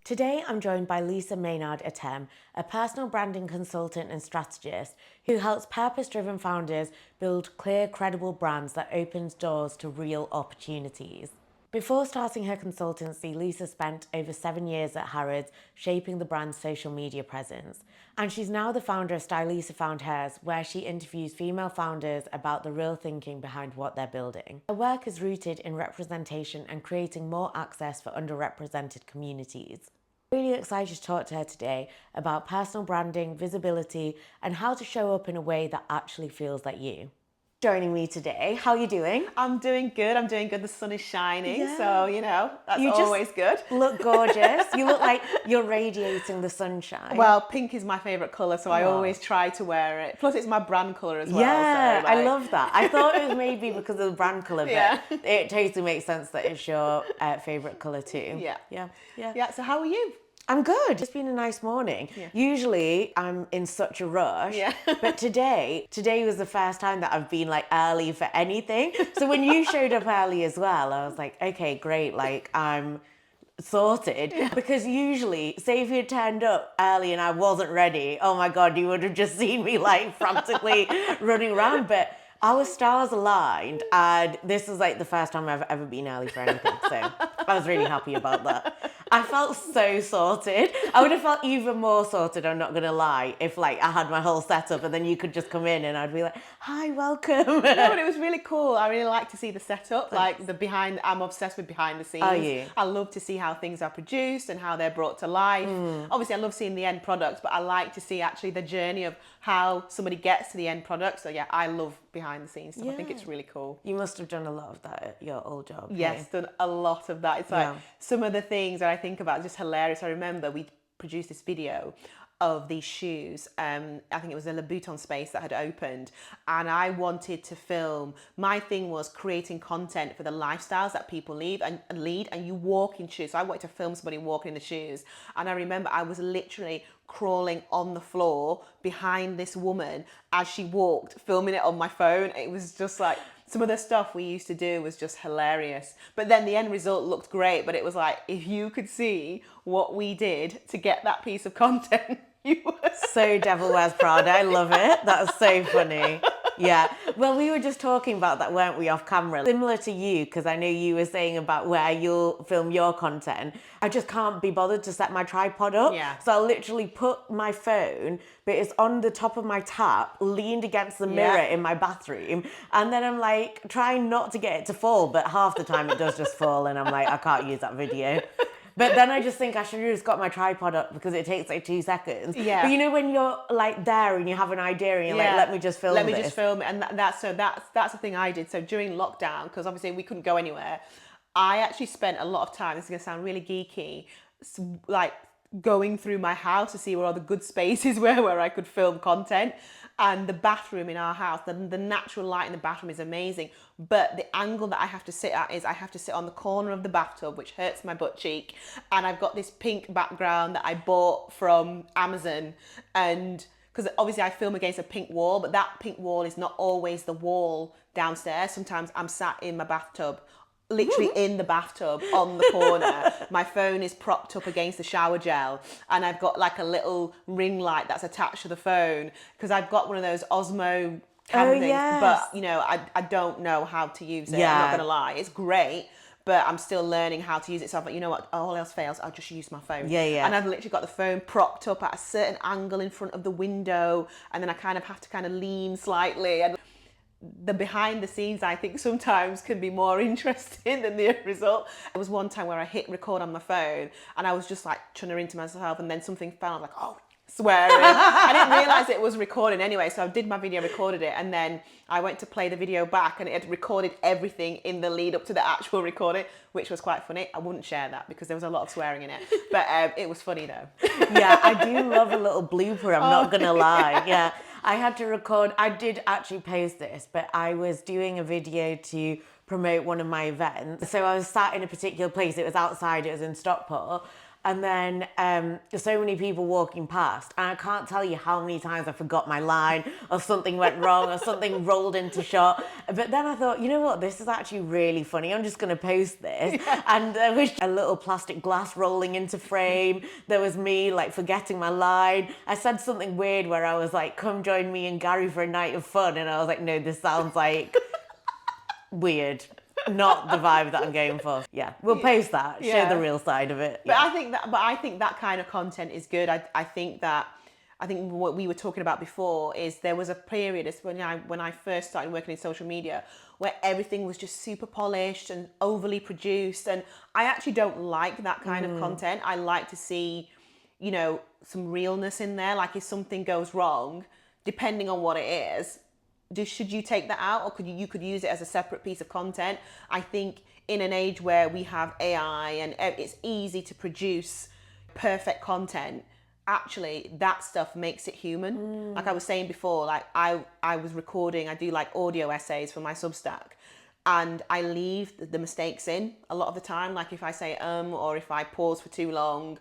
Today, I'm joined by Lisa Maynard-Atem, a personal branding consultant and strategist who helps purpose-driven founders build clear, credible brands that opens doors to real opportunities. Before starting her consultancy, Lisa spent over 7 years at Harrods shaping the brand's social media presence. And she's now the founder of STYLISA FoundHers, where she interviews female founders about the real thinking behind what they're building. Her work is rooted in representation and creating more access for underrepresented communities. Really excited to talk to her today about personal branding, visibility, and how to show up in a way that actually feels like you. Joining me today, how are you doing? I'm doing good. The sun is shining, Yeah. so that's You always good. Look gorgeous. You look like you're radiating the sunshine. Well, pink is my favourite colour, so I always try to wear it. Plus, it's my brand colour as well. Yeah, so, I love that. I thought it was maybe because of the brand colour, but Yeah. it totally makes sense that it's your favourite colour too. Yeah. So how are you? I'm good. It's been a nice morning. Yeah. Usually I'm in such a rush, Yeah. but today was the first time that I've been like early for anything. So when you showed up early as well, I was like, okay, great. Like I'm sorted. Because usually, say if you turned up early and I wasn't ready, oh my God, you would have just seen me like frantically running around. But our stars aligned, and this is like the first time I've ever been early for anything. So I was really happy about that. I felt so sorted. I would have felt even more sorted, I'm not gonna lie, if like I had my whole setup and then you could just come in and I'd be like, hi, welcome. No, but it was really cool. I really like to see the setup, like the behind. I'm obsessed with behind the scenes. Are you? I love to see how things are produced and how they're brought to life. Obviously, I love seeing the end product, but I like to see actually the journey of how somebody gets to the end product. So yeah, I love behind the scenes stuff. I think it's really cool. You must have done a lot of that at your old job. Yes, done a lot of that. It's like some of the things that I think about, just hilarious. I remember we produced this video of these shoes. I think it was a Louboutin space that had opened, and I wanted to film. My thing was creating content for the lifestyles that people lead, and you walk in shoes. So I wanted to film somebody walking in the shoes, and I remember I was literally crawling on the floor behind this woman as she walked, filming it on my phone. It was just like, some of the stuff we used to do was just hilarious. But then the end result looked great, but it was like, if you could see what we did to get that piece of content, you were... So Devil Wears Prada, I love it. That's so funny. Yeah. Well, we were just talking about that, weren't we, off camera? Similar to you, because I know you were saying about where you'll film your content. I just can't be bothered to set my tripod up. Yeah. So I'll literally put my phone, but it's on the top of my tap, leaned against the mirror in my bathroom. And then I'm like trying not to get it to fall, but half the time it does just fall. And I'm like, I can't use that video. But then I just think I should have just got my tripod up because it takes like 2 seconds. Yeah. But you know when you're like there and you have an idea and you're like, let me just film this. Just film it. And that's the thing I did. So during lockdown, because obviously we couldn't go anywhere, I actually spent a lot of time, this is going to sound really geeky, like going through my house to see where all the good spaces were where I could film content. And the bathroom in our house, the natural light in the bathroom is amazing. But the angle that I have to sit at is I have to sit on the corner of the bathtub, which hurts my butt cheek. And I've got this pink background that I bought from Amazon. And because obviously I film against a pink wall, but that pink wall is not always the wall downstairs. Sometimes I'm sat in my bathtub, literally in the bathtub on the corner. My phone is propped up against the shower gel, and I've got like a little ring light that's attached to the phone because I've got one of those Osmo camera things, but I don't know how to use it. I'm not gonna lie, it's great, but I'm still learning how to use it. So I thought, you know what, all else fails, I'll just use my phone. And I've literally got the phone propped up at a certain angle in front of the window, and then I kind of have to lean slightly. And the behind the scenes, I think, sometimes can be more interesting than the end result. There was one time where I hit record on my phone and I was just like chunnering to myself, and then something fell. I was like, oh, swearing. I didn't realise it was recording anyway, so I did my video, recorded it, and then I went to play the video back and it had recorded everything in the lead up to the actual recording, which was quite funny. I wouldn't share that because there was a lot of swearing in it, but it was funny though. Yeah, I do love a little blooper, I'm not gonna lie. Yeah, I had to record, I did actually post this, but I was doing a video to promote one of my events. So I was sat in a particular place, it was outside, it was in Stockport, and then there's so many people walking past, and I can't tell you how many times I forgot my line, or something went wrong, or something rolled into shot. But then I thought, you know what, this is actually really funny. I'm just going to post this. Yeah. And there was a little plastic glass rolling into frame. There was me like forgetting my line. I said something weird where I was like, come join me and Gary for a night of fun. And I was like, no, this sounds like weird. Not the vibe that I'm going for. Yeah, we'll post that. Show the real side of it. But yeah. I think that kind of content is good. I think what we were talking about before is there was a period when I first started working in social media where everything was just super polished and overly produced, and I actually don't like that kind of content. I like to see, you know, some realness in there. Like if something goes wrong, depending on what it is, should you take that out, or you could use it as a separate piece of content? I think in an age where we have AI and it's easy to produce perfect content, actually that stuff makes it human. Like I was saying before, like I was recording, I do like audio essays for my Substack, and I leave the mistakes in a lot of the time. Like if I say or if I pause for too long,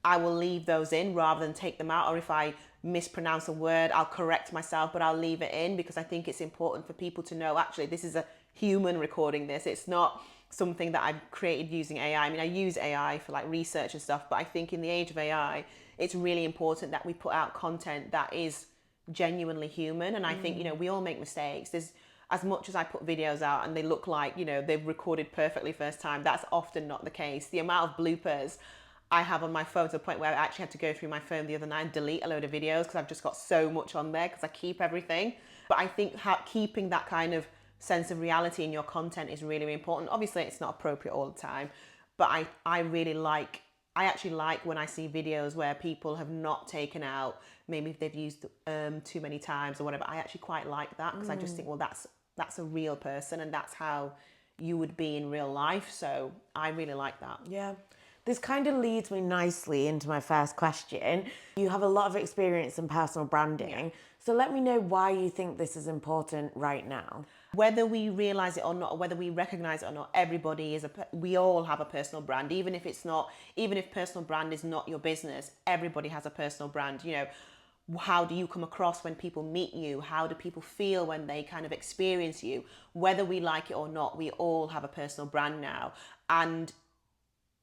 I will leave those in rather than take them out. Or if I mispronounce a word, I'll correct myself, but I'll leave it in, because I think it's important for people to know, actually, this is a human recording this. It's not something that I've created using AI. I mean, I use AI for like research and stuff, but I think in the age of AI, it's really important that we put out content that is genuinely human. And I think, you know, we all make mistakes. There's, as much as I put videos out and they look like, you know, they've recorded perfectly first time, that's often not the case. The amount of bloopers I have on my phone, to the point where I actually had to go through my phone the other night and delete a load of videos because I've just got so much on there because I keep everything. But I think keeping that kind of sense of reality in your content is really, really important. Obviously, it's not appropriate all the time, but I actually like when I see videos where people have not taken out, maybe if they've used too many times or whatever. I actually quite like that, because I just think, well, that's a real person and that's how you would be in real life. So I really like that. Yeah. This kind of leads me nicely into my first question. You have a lot of experience in personal branding. Yeah. So let me know why you think this is important right now. Whether we realize it or not, or whether we recognize it or not, we all have a personal brand. Even if personal brand is not your business, everybody has a personal brand. You know, how do you come across when people meet you? How do people feel when they kind of experience you? Whether we like it or not, we all have a personal brand now. And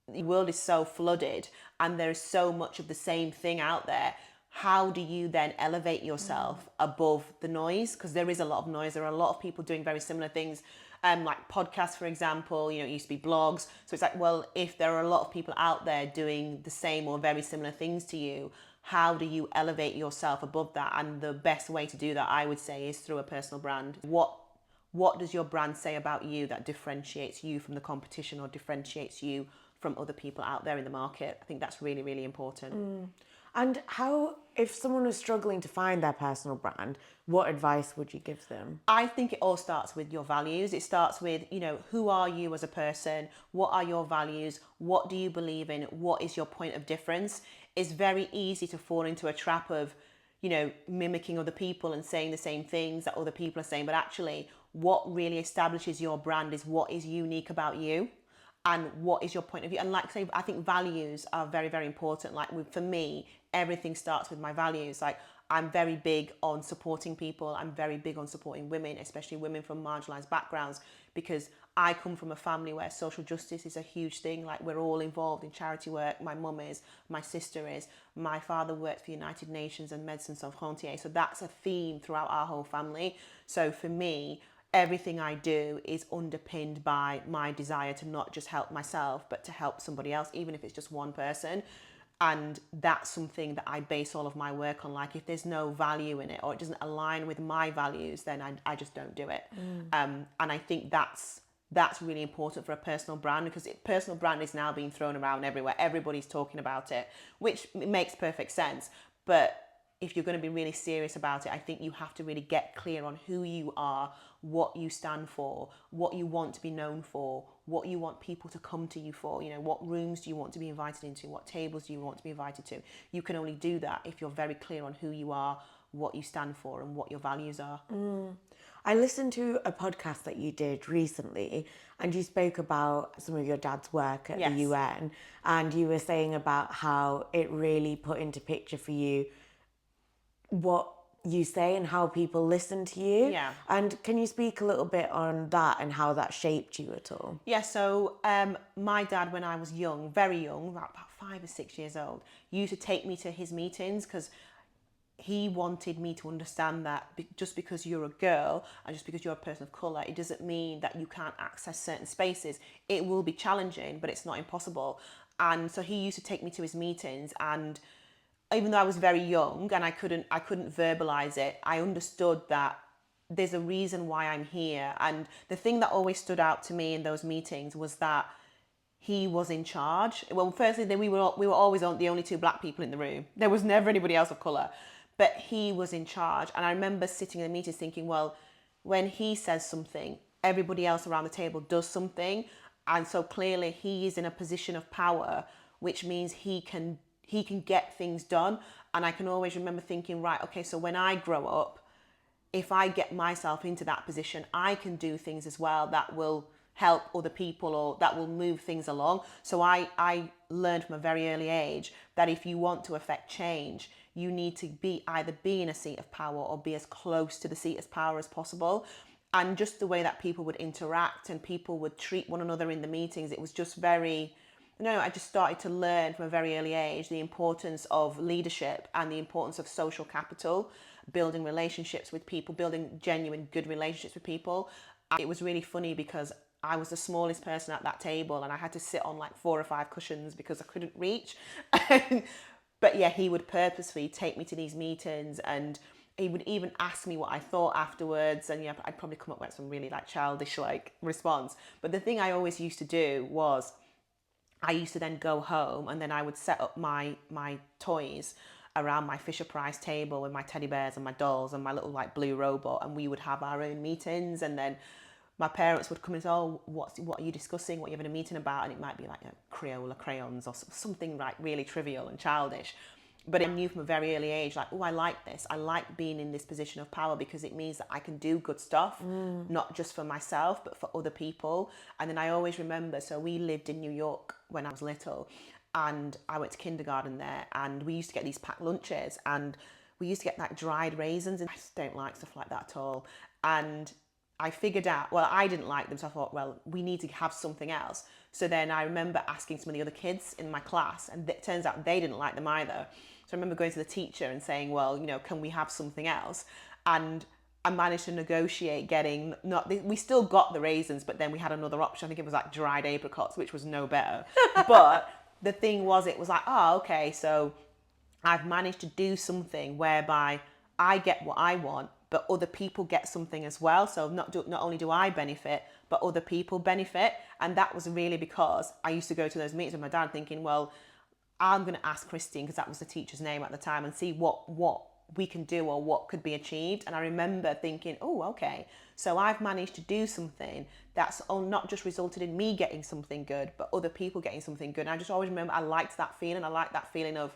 the world is so flooded and there is so much of the same thing out there. How do you then elevate yourself above the noise? Because there is a lot of noise. There are a lot of people doing very similar things, like podcasts, for example. You know, it used to be blogs. So it's like, well, if there are a lot of people out there doing the same or very similar things to you, how do you elevate yourself above that? And the best way to do that, I would say, is through a personal brand. What does your brand say about you that differentiates you from the competition or differentiates you from other people out there in the market? I think that's really, really important. And if someone was struggling to find their personal brand, what advice would you give them? I think it all starts with your values. It starts with, you know, who are you as a person? What are your values? What do you believe in? What is your point of difference? It's very easy to fall into a trap of, you know, mimicking other people and saying the same things that other people are saying. But actually, what really establishes your brand is what is unique about you. And what is your point of view? And like I say, I think values are very, very important. Like for me, everything starts with my values. Like I'm very big on supporting people. I'm very big on supporting women, especially women from marginalised backgrounds, because I come from a family where social justice is a huge thing. Like we're all involved in charity work. My mum is, my sister is, my father works for United Nations and Médecins Sans Frontières. So that's a theme throughout our whole family. So for me, everything I do is underpinned by my desire to not just help myself, but to help somebody else, even if it's just one person. And that's something that I base all of my work on. Like if there's no value in it or it doesn't align with my values, then I just don't do it. And I think that's really important for a personal brand, because personal brand is now being thrown around everywhere. Everybody's talking about it, which makes perfect sense. But if you're going to be really serious about it, I think you have to really get clear on who you are, what you stand for, what you want to be known for, what you want people to come to you for. You know, what rooms do you want to be invited into? What tables do you want to be invited to? You can only do that if you're very clear on who you are, what you stand for and what your values are. I listened to a podcast that you did recently, and you spoke about some of your dad's work at the Yes. UN, and you were saying about how it really put into picture for you what you say and how people listen to you. Yeah. And can you speak a little bit on that and how that shaped you at all? Yeah, so my dad, when I was young, very young, about 5 or 6 years old, used to take me to his meetings because he wanted me to understand that just because you're a girl and just because you're a person of colour, it doesn't mean that you can't access certain spaces. It will be challenging, but it's not impossible. And so he used to take me to his meetings, and even though I was very young and I couldn't verbalize it, I understood that there's a reason why I'm here. And the thing that always stood out to me in those meetings was that he was in charge. Well, firstly, we were always the only two black people in the room. There was never anybody else of colour, but he was in charge. And I remember sitting in the meetings thinking, well, when he says something, everybody else around the table does something, and so clearly he is in a position of power, which means he can get things done. And I can always remember thinking, right, okay, so when I grow up, if I get myself into that position, I can do things as well that will help other people or that will move things along. So I learned from a very early age that if you want to affect change, you need to either be in a seat of power or be as close to the seat of power as possible. And just the way that people would interact and people would treat one another in the meetings, it was just very... I just started to learn from a very early age the importance of leadership and the importance of social capital, building relationships with people, building genuine good relationships with people. And it was really funny because I was the smallest person at that table and I had to sit on like 4 or 5 cushions because I couldn't reach. But yeah, he would purposely take me to these meetings, and he would even ask me what I thought afterwards, and I'd probably come up with some really like childish like response. But the thing I always used to do was I used to then go home and then I would set up my toys around my Fisher-Price table with my teddy bears and my dolls and my little like blue robot, and we would have our own meetings. And then my parents would come and say, oh, what are you discussing? What are you having a meeting about? And it might be like Crayola crayons or something like really trivial and childish. But I knew from a very early age, like, oh, I like this. I like being in this position of power because it means that I can do good stuff, not just for myself, but for other people. And then I always remember, so we lived in New York when I was little, and I went to kindergarten there, and we used to get these packed lunches, and we used to get like dried raisins, and I just don't like stuff like that at all. And I figured out, well, I didn't like them, so I thought, well, we need to have something else. So then I remember asking some of the other kids in my class, and it turns out they didn't like them either. So I remember going to the teacher and saying, well, can we have something else? And I managed to negotiate getting, we still got the raisins, but then we had another option. I think it was like dried apricots, which was no better. But the thing was, it was like, oh, okay, so I've managed to do something whereby I get what I want, but other people get something as well. So not only do I benefit, but other people benefit. And that was really because I used to go to those meetings with my dad thinking, well, I'm going to ask Christine, because that was the teacher's name at the time, and see what we can do or what could be achieved. And I remember thinking, oh, okay, so I've managed to do something that's not just resulted in me getting something good, but other people getting something good. And I just always remember I liked that feeling. I liked that feeling of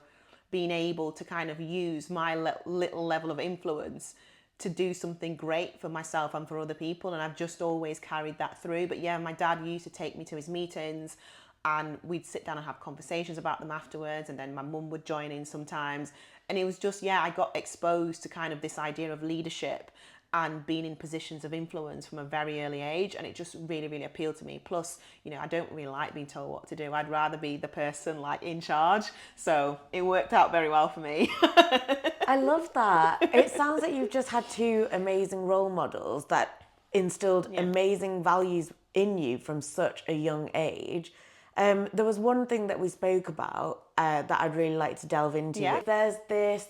being able to kind of use my little level of influence to do something great for myself and for other people. And I've just always carried that through. But yeah, my dad used to take me to his meetings, and we'd sit down and have conversations about them afterwards, and then my mum would join in sometimes. And it was just, I got exposed to kind of this idea of leadership and being in positions of influence from a very early age, and it just really, really appealed to me. Plus, I don't really like being told what to do. I'd rather be the person like in charge. So it worked out very well for me. I love that. It sounds like you've just had 2 amazing role models that instilled amazing values in you from such a young age. There was one thing that we spoke about that I'd really like to delve into. Yeah. There's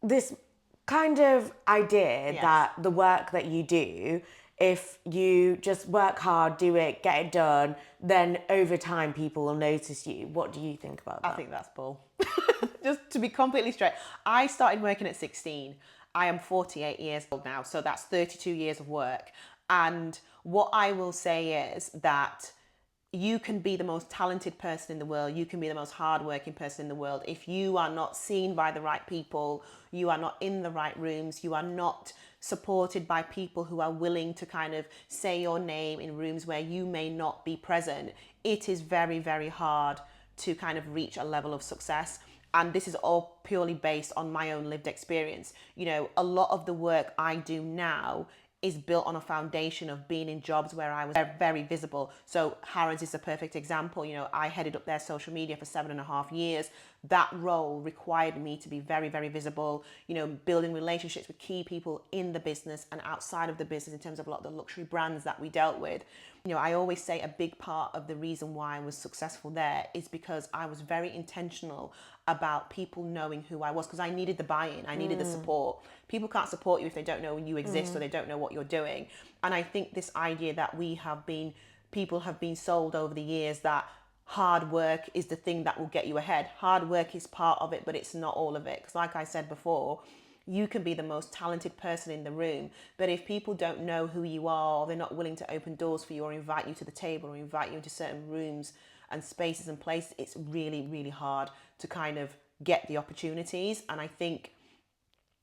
this kind of idea that the work that you do, if you just work hard, do it, get it done, then over time people will notice you. What do you think about that? I think that's bull. Just to be completely straight, I started working at 16. I am 48 years old now, so that's 32 years of work. And what I will say is that you can be the most talented person in the world, you can be the most hardworking person in the world. If you are not seen by the right people, you are not in the right rooms, you are not supported by people who are willing to kind of say your name in rooms where you may not be present, it is very, very hard to kind of reach a level of success. And this is all purely based on my own lived experience. You know, a lot of the work I do now is built on a foundation of being in jobs where I was very visible. So Harrods is a perfect example. You know, I headed up their social media for 7.5 years. That role required me to be very, very visible, you know, building relationships with key people in the business and outside of the business in terms of a lot of the luxury brands that we dealt with. You know, I always say a big part of the reason why I was successful there is because I was very intentional about people knowing who I was, because I needed the buy-in, I needed the support. People can't support you if they don't know you exist or they don't know what you're doing. And I think this idea that people have been sold over the years that hard work is the thing that will get you ahead. Hard work is part of it, but it's not all of it. Because like I said before, you can be the most talented person in the room, but if people don't know who you are, or they're not willing to open doors for you or invite you to the table or invite you into certain rooms and spaces and places, it's really, really hard to kind of get the opportunities. And I think,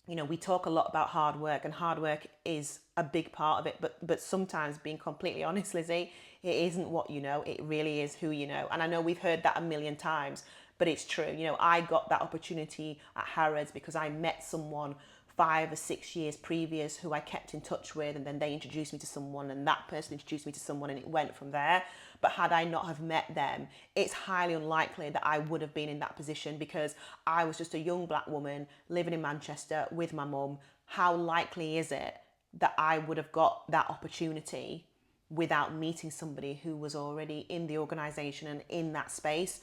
you know, we talk a lot about hard work, and hard work is a big part of it, but sometimes, being completely honest, Lizzie, it isn't what you know, it really is who you know. And I know we've heard that a million times, but it's true. You know, I got that opportunity at Harrods because I met someone 5 or 6 years previous who I kept in touch with, and then they introduced me to someone, and that person introduced me to someone, and it went from there. But had I not have met them, it's highly unlikely that I would have been in that position, because I was just a young black woman living in Manchester with my mum. How likely is it that I would have got that opportunity without meeting somebody who was already in the organisation and in that space?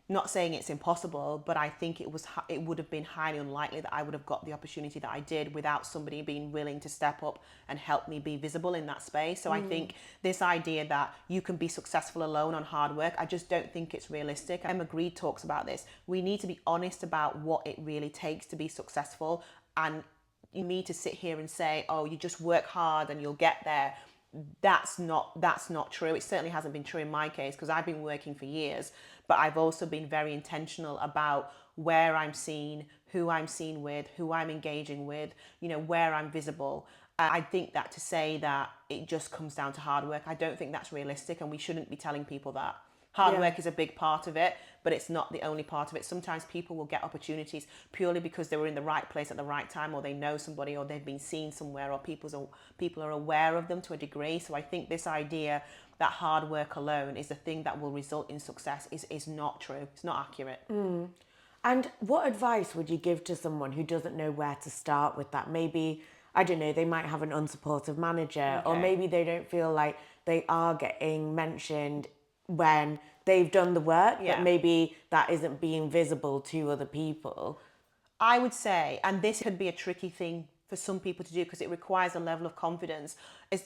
Not saying it's impossible, but I think it would have been highly unlikely that I would have got the opportunity that I did without somebody being willing to step up and help me be visible in that space. So I think this idea that you can be successful alone on hard work, I just don't think it's realistic. Emma Grede talks about this. We need to be honest about what it really takes to be successful, and you need to sit here and say, oh, you just work hard and you'll get there. That's not true. It certainly hasn't been true in my case, because I've been working for years, but I've also been very intentional about where I'm seen, who I'm seen with, who I'm engaging with, you know, where I'm visible. I think that to say that it just comes down to hard work, I don't think that's realistic, and we shouldn't be telling people that. Hard work is a big part of it, but it's not the only part of it. Sometimes people will get opportunities purely because they were in the right place at the right time, or they know somebody, or they've been seen somewhere, or people are aware of them to a degree. So I think this idea that hard work alone is the thing that will result in success is not true. It's not accurate. And what advice would you give to someone who doesn't know where to start with that? Maybe, I don't know, they might have an unsupportive manager, or maybe they don't feel like they are getting mentioned when they've done the work, but maybe that isn't being visible to other people. I would say, and this could be a tricky thing for some people to do because it requires a level of confidence.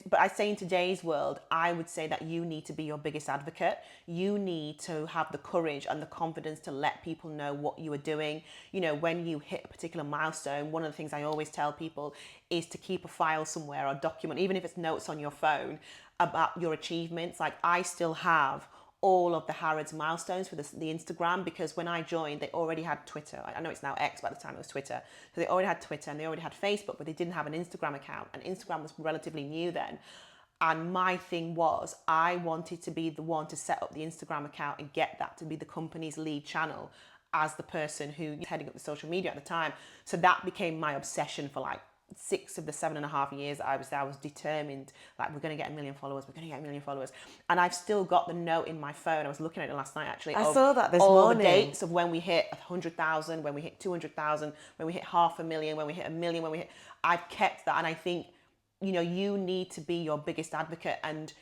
But I say in today's world, I would say that you need to be your biggest advocate. You need to have the courage and the confidence to let people know what you are doing. You know, when you hit a particular milestone, one of the things I always tell people is to keep a file somewhere or document, even if it's notes on your phone, about your achievements. Like, I still have all of the Harrods milestones for the Instagram, because when I joined, they already had Twitter. I know it's now X, but at the time it was Twitter. So they already had Twitter and they already had Facebook, but they didn't have an Instagram account. And Instagram was relatively new then. And my thing was, I wanted to be the one to set up the Instagram account and get that to be the company's lead channel as the person who was heading up the social media at the time. So that became my obsession for like 6 of the 7.5 years I was there. I was determined, like, we're going to get 1 million followers, we're going to get 1 million followers. And I've still got the note in my phone. I was looking at it last night, actually. I saw that this morning. All the dates of when we hit 100,000, when we hit 200,000, when we hit 500,000, when we hit 1 million, when we hit... I've kept that. And I think, you know, you need to be your biggest advocate, and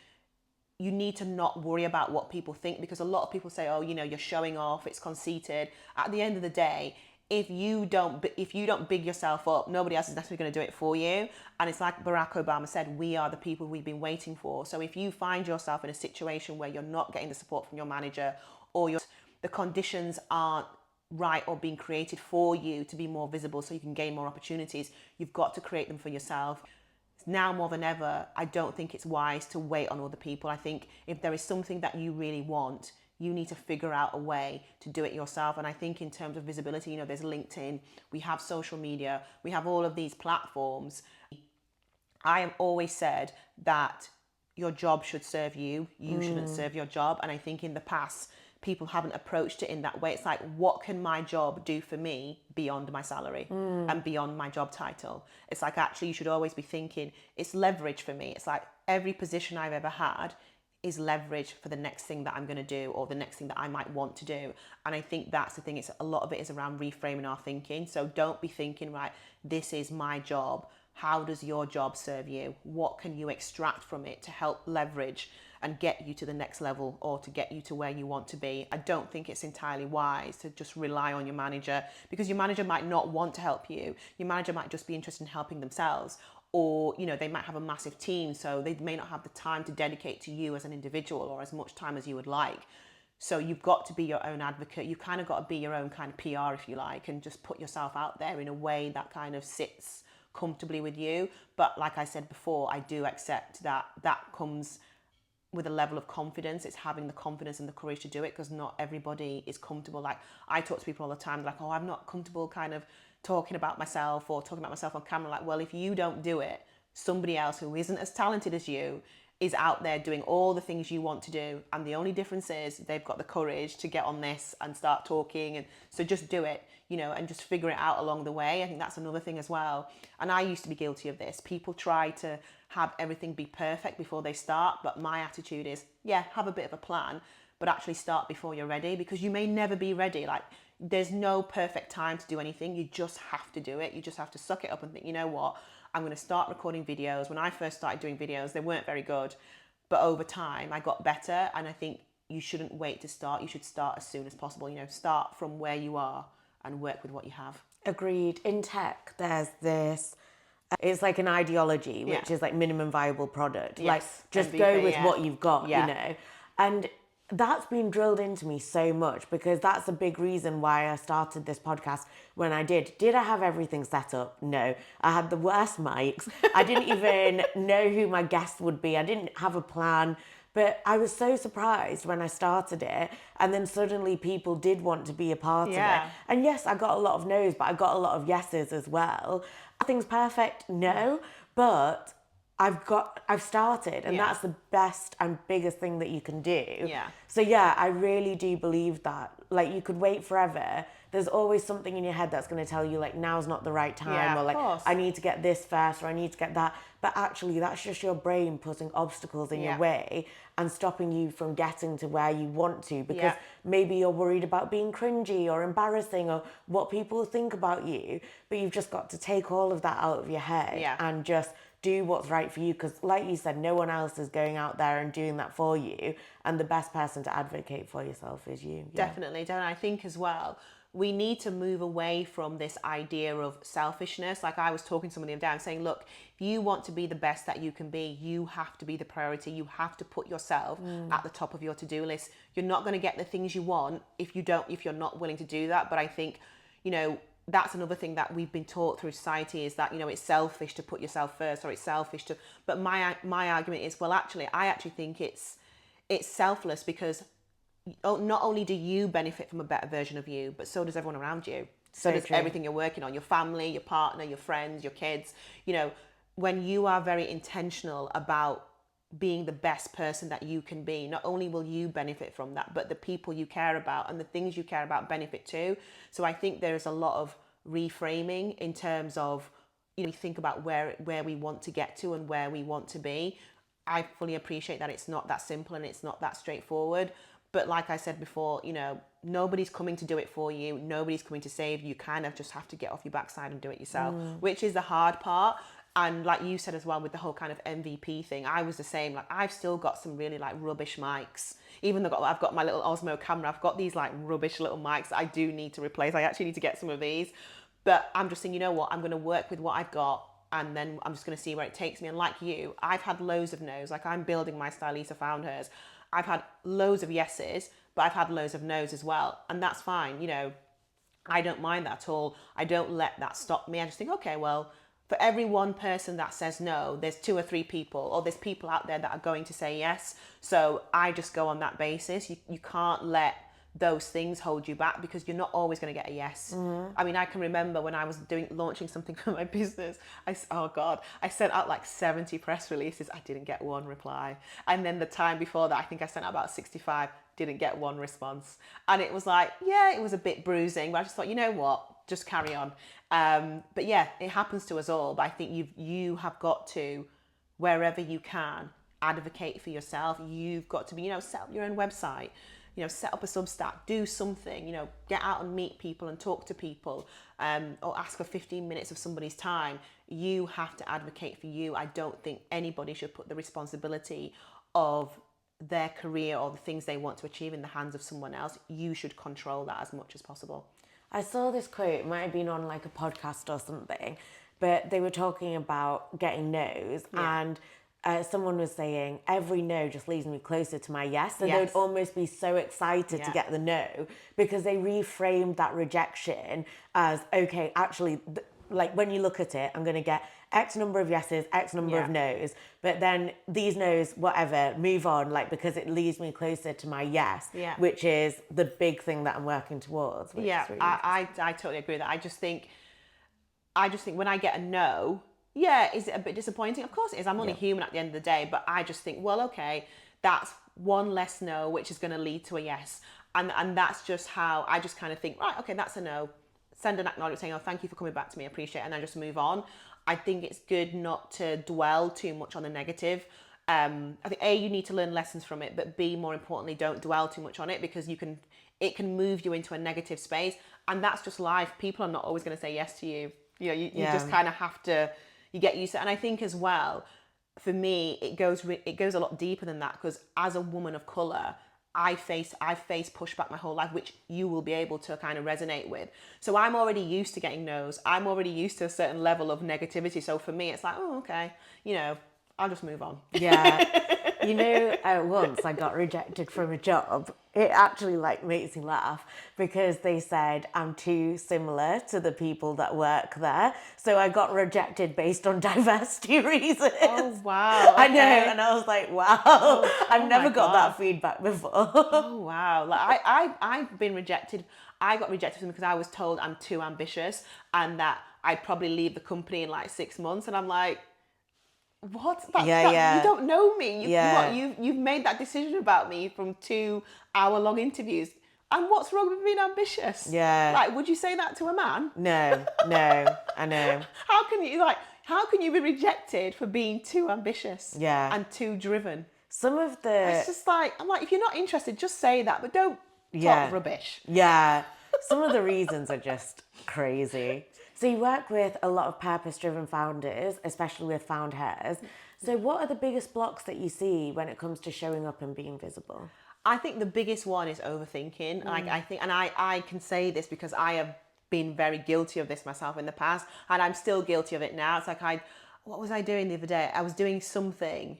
you need to not worry about what people think, because a lot of people say, oh, you know, you're showing off, it's conceited. At the end of the day, if you don't big yourself up, nobody else is necessarily going to do it for you. And it's like Barack Obama said, we are the people we've been waiting for. So if you find yourself in a situation where you're not getting the support from your manager, or the conditions aren't right or being created for you to be more visible so you can gain more opportunities, you've got to create them for yourself. now more than ever, I don't think it's wise to wait on other people. I think if there is something that you really want, you need to figure out a way to do it yourself. And I think in terms of visibility, you know, there's LinkedIn, we have social media, we have all of these platforms. I have always said that your job should serve you. You shouldn't serve your job. And I think in the past, people haven't approached it in that way. It's like, what can my job do for me beyond my salary and beyond my job title? It's like, actually, you should always be thinking, it's leverage for me. It's like every position I've ever had is leverage for the next thing that I'm going to do or the next thing that I might want to do. And I think that's the thing. It's a lot of it is around reframing our thinking. So don't be thinking, right, this is my job. How does your job serve you? What can you extract from it to help leverage and get you to the next level or to get you to where you want to be? I don't think it's entirely wise to just rely on your manager, because your manager might not want to help you. Your manager might just be interested in helping themselves, or, you know, they might have a massive team, so they may not have the time to dedicate to you as an individual or as much time as you would like. So you've got to be your own advocate. You kind of got to be your own kind of PR, if you like, and just put yourself out there in a way that kind of sits comfortably with you. But like I said before, I do accept that that comes with a level of confidence. It's having the confidence and the courage to do it, because not everybody is comfortable. Like, I talk to people all the time, like, oh, I'm not comfortable kind of talking about myself or talking about myself on camera. Like, well, if you don't do it, somebody else who isn't as talented as you is out there doing all the things you want to do, and the only difference is they've got the courage to get on this and start talking. And so just do it, you know, and just figure it out along the way. I think that's another thing as well. And I used to be guilty of this. People try to have everything be perfect before they start, but my attitude is, yeah, have a bit of a plan, but actually start before you're ready, because you may never be ready. Like, there's no perfect time to do anything. You just have to do it. You just have to suck it up and think, you know what, I'm going to start recording videos. When I first started doing videos, they weren't very good, but over time I got better. And I think you shouldn't wait to start. You should start as soon as possible. You know, start from where you are and work with what you have. Agreed. In tech, there's this, it's like an ideology, which is like minimum viable product. Yes, like, just MVP, go with what you've got, Yeah. you know. And that's been drilled into me so much, because that's a big reason why I started this podcast when I did. Did I have everything set up? No. I had the worst mics. I didn't even know who my guest would be. I didn't have a plan. But I was so surprised when I started it, and then suddenly people did want to be a part of it. And yes, I got a lot of no's, but I got a lot of yeses as well. Nothing's perfect, no, but I've started, and that's the best and biggest thing that you can do. Yeah. So yeah, I really do believe that. Like, you could wait forever. There's always something in your head that's going to tell you, like, now's not the right time, or like, I need to get this first, or I need to get that. But actually, that's just your brain putting obstacles in your way and stopping you from getting to where you want to, because maybe you're worried about being cringy or embarrassing or what people think about you. But you've just got to take all of that out of your head and just do what's right for you, because like you said, no one else is going out there and doing that for you, and the best person to advocate for yourself is you. Definitely. And I think as well, we need to move away from this idea of selfishness. Like, I was talking to someone the other day, I'm saying, look, if you want to be the best that you can be, you have to be the priority. You have to put yourself at the top of your to-do list. You're not going to get the things you want if you're not willing to do that. But I think, you know, that's another thing that we've been taught through society, is that, you know, it's selfish to put yourself first, or it's selfish to, but my argument is, well, actually, I actually think it's selfless, because not only do you benefit from a better version of you, but so does everyone around you. So does everything you're working on, your family, your partner, your friends, your kids. You know, when you are very intentional about being the best person that you can be, not only will you benefit from that, but the people you care about and the things you care about benefit too. So I think there's a lot of reframing in terms of, you know, we think about where we want to get to and where we want to be. I fully appreciate that it's not that simple and it's not that straightforward. But like I said before, you know, nobody's coming to do it for you. Nobody's coming to save you. You kind of just have to get off your backside and do it yourself, which is the hard part. And like you said as well, with the whole kind of MVP thing, I was the same. Like, I've still got some really like rubbish mics. Even though I've got my little Osmo camera, I've got these like rubbish little mics that I do need to replace. I actually need to get some of these. But I'm just saying, you know what, I'm going to work with what I've got, and then I'm just going to see where it takes me. And like you, I've had loads of no's. Like, I'm building my STYLISA FoundHers. I've had loads of yeses, but I've had loads of no's as well. And that's fine. You know, I don't mind that at all. I don't let that stop me. I just think, okay, well, For every one person that says no, there's 2 or 3 people, or there's people out there that are going to say yes. So I just go on that basis. You can't let those things hold you back, because you're not always going to get a yes. I mean, I can remember when I was launching something for my business, I sent out like 70 press releases. I didn't get one reply. And then the time before that, I think I sent out about 65, didn't get one response. And it was like, yeah, it was a bit bruising, but I just thought, you know what, just carry on. But yeah, it happens to us all. But I think you have got to, wherever you can, advocate for yourself. You've got to be, set up your own website, set up a Substack, do something, get out and meet people and talk to people, or ask for 15 minutes of somebody's time. You have to advocate for you. I don't think anybody should put the responsibility of their career or the things they want to achieve in the hands of someone else. You should control that as much as possible. I saw this quote, it might have been on like a podcast or something, but they were talking about getting no's, and someone was saying, every no just leads me closer to my yes. So they'd almost be so excited to get the no, because they reframed that rejection as, okay, actually, like when you look at it, I'm going to get X number of yeses, X number of no's, but then these no's, whatever, move on, like, because it leads me closer to my yes, which is the big thing that I'm working towards. Which is really I totally agree with that. I just think when I get a no, is it a bit disappointing? Of course it is. I'm only human at the end of the day, but I just think, well, okay, that's one less no, which is going to lead to a yes. And that's just how I just kind of think, right, okay, that's a no. Send an acknowledgement saying, oh, thank you for coming back to me, I appreciate it, and then just move on. I think it's good not to dwell too much on the negative. I think A, you need to learn lessons from it, but B, more importantly, don't dwell too much on it, because it can move you into a negative space, and that's just life. People are not always going to say yes to you. You just kind of have to, you get used to it. And I think as well, for me, it goes a lot deeper than that, because as a woman of colour, I've faced pushback my whole life, which you will be able to kind of resonate with. So I'm already used to getting no's. I'm already used to a certain level of negativity. So for me, it's like, oh, okay, I'll just move on. Yeah. Once I got rejected from a job. It actually makes me laugh, because they said I'm too similar to the people that work there. So I got rejected based on diversity reasons. Oh, wow. Okay. I know. And I was like, wow, I've never got that feedback before. Oh, wow. I've been rejected. I got rejected because I was told I'm too ambitious and that I'd probably leave the company in 6 months. And I'm like, what? You don't know me. You've made that decision about me from 2-hour-long interviews. And what's wrong with being ambitious? Yeah. Would you say that to a man? No, I know. How can you be rejected for being too ambitious? And too driven? Some of the... It's just I'm like, if you're not interested, just say that, but don't talk rubbish. Yeah. Some of the reasons are just crazy. So you work with a lot of purpose-driven founders, especially with FoundHers. So what are the biggest blocks that you see when it comes to showing up and being visible? I think the biggest one is overthinking. I can say this because I have been very guilty of this myself in the past, and I'm still guilty of it now. It's what was I doing the other day? I was doing something,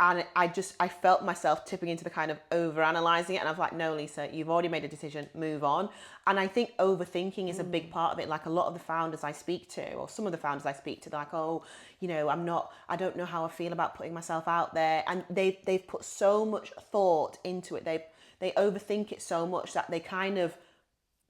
and I felt myself tipping into the kind of over-analysing it, and I was like, no, Lisa, you've already made a decision, move on. And I think overthinking is a big part of it. A lot of the founders I speak to, or some of the founders I speak to, they're like, oh, I don't know how I feel about putting myself out there. And they've put so much thought into it. They overthink it so much that they kind of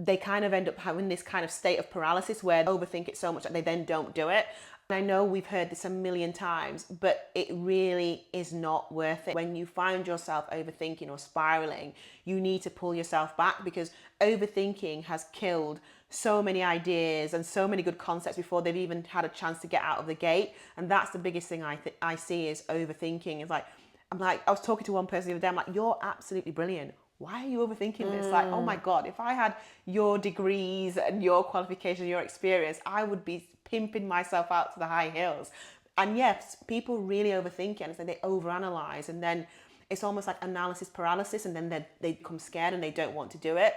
end up having this kind of state of paralysis where they overthink it so much that they then don't do it. And I know we've heard this a million times, but it really is not worth it. When you find yourself overthinking or spiraling, you need to pull yourself back, because overthinking has killed so many ideas and so many good concepts before they've even had a chance to get out of the gate. And that's the biggest thing I see is overthinking. It's I was talking to one person the other day, I'm like, you're absolutely brilliant. Why are you overthinking this? Oh my God, if I had your degrees and your qualifications, your experience, I would be pimping myself out to the high hills. And yes, people really overthink it, and so they overanalyze, and then it's almost like analysis paralysis, and then they become scared and they don't want to do it.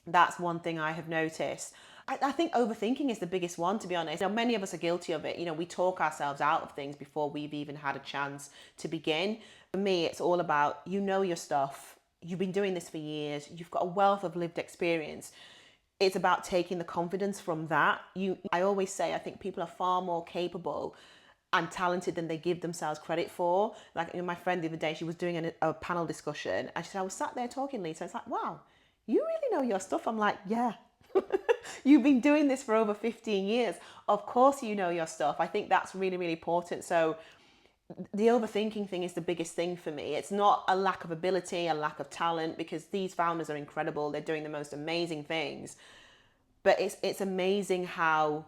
That's one thing I have noticed. I think overthinking is the biggest one, to be honest. Many of us are guilty of it. We talk ourselves out of things before we've even had a chance to begin. For me, it's all about, your stuff. You've been doing this for years. You've got a wealth of lived experience. it's about taking the confidence from that. I always say, I think people are far more capable and talented than they give themselves credit for. Like, my friend the other day, she was doing a panel discussion, and she said, I was sat there talking, Lisa. It's like, wow, you really know your stuff. I'm like, yeah. You've been doing this for over 15 years. Of course you know your stuff. I think that's really, really important. So the overthinking thing is the biggest thing for me. It's not a lack of ability, a lack of talent, because these founders are incredible. They're doing the most amazing things. But it's amazing how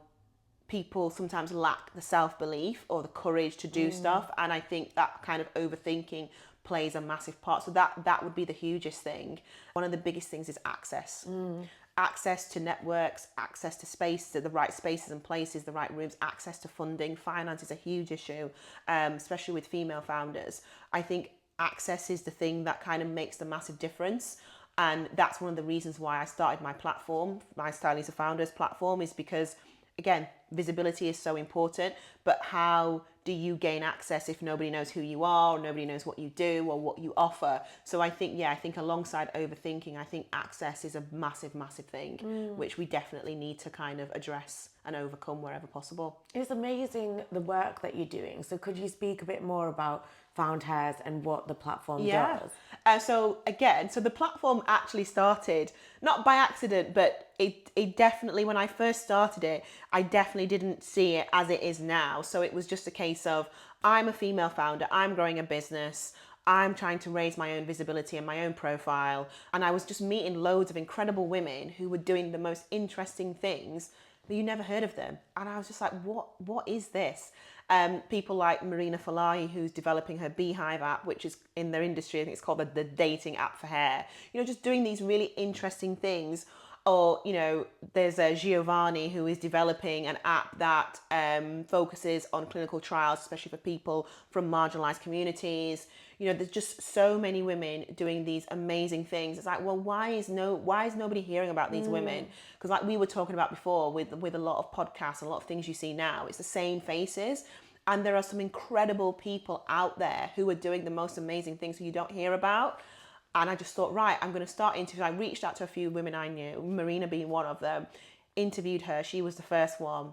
people sometimes lack the self-belief or the courage to do stuff. And I think that kind of overthinking plays a massive part. So that would be the hugest thing. One of the biggest things is access. Access to networks, access to space, to the right spaces and places, the right rooms, access to funding. Finance is a huge issue, especially with female founders. I think access is the thing that kind of makes the massive difference. And that's one of the reasons why I started my platform, my STYLISA FoundHers platform, is because, again, visibility is so important, but how do you gain access if nobody knows who you are, or nobody knows what you do or what you offer? So I think alongside overthinking, I think access is a massive, massive thing, which we definitely need to kind of address and overcome wherever possible. It's amazing the work that you're doing. So could you speak a bit more about FoundHers and what the platform does? So the platform actually started not by accident, but it definitely, when I first started it, I definitely didn't see it as it is now. So it was just a case of, I'm a female founder, I'm growing a business, I'm trying to raise my own visibility and my own profile. And I was just meeting loads of incredible women who were doing the most interesting things, but you never heard of them. And I was just like, what is this? People like Marina Falahi, who's developing her Beehive app, which is in their industry, I think it's called the dating app for hair. Just doing these really interesting things. Or, there's a Giovanni who is developing an app that focuses on clinical trials, especially for people from marginalized communities. There's just so many women doing these amazing things. It's like, well, why is nobody hearing about these women? Because like we were talking about before, with a lot of podcasts and a lot of things you see now, it's the same faces. And there are some incredible people out there who are doing the most amazing things who you don't hear about. And I just thought, right, I'm going to start interviewing. I reached out to a few women I knew, Marina being one of them, interviewed her. She was the first one.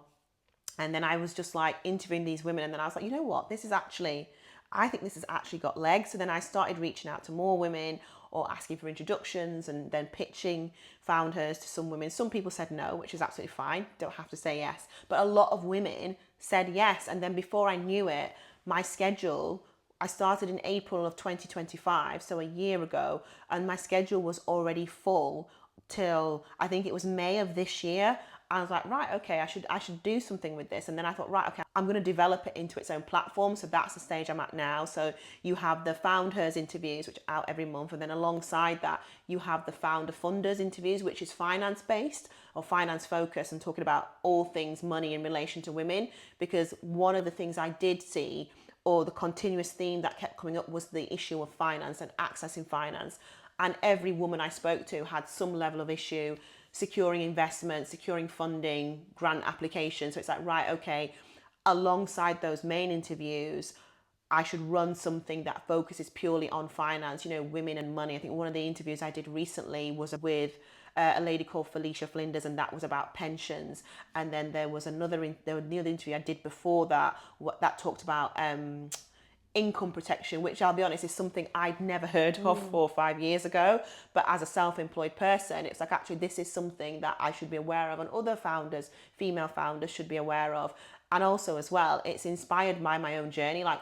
And then I was just like interviewing these women. And then I was like, you know what, I think this has actually got legs. So then I started reaching out to more women or asking for introductions and then pitching FoundHers to some women. Some people said no, which is absolutely fine. Don't have to say yes. But a lot of women said yes. And then before I knew it, my schedule, I started in April of 2025, so a year ago, and my schedule was already full till I think it was May of this year. I was like, right, okay, I should do something with this. And then I thought, right, okay, I'm going to develop it into its own platform. So that's the stage I'm at now. So you have the FoundHers interviews, which are out every month. And then alongside that, you have the Founder Funders interviews, which is finance based or finance focused and talking about all things money in relation to women. Because one of the things I did see, or the continuous theme that kept coming up, was the issue of finance and accessing finance. And every woman I spoke to had some level of issue securing investment, securing funding, grant applications. So it's like, right, okay, alongside those main interviews, I should run something that focuses purely on finance, women and money. I think one of the interviews I did recently was with a lady called Felicia Flinders, and that was about pensions. And then there was the other interview I did before that talked about income protection, which I'll be honest is something I'd never heard of 4 or 5 years ago. But as a self-employed person, it's like, actually, this is something that I should be aware of, and other founders, female founders, should be aware of. And also as well, it's inspired by my own journey. Like,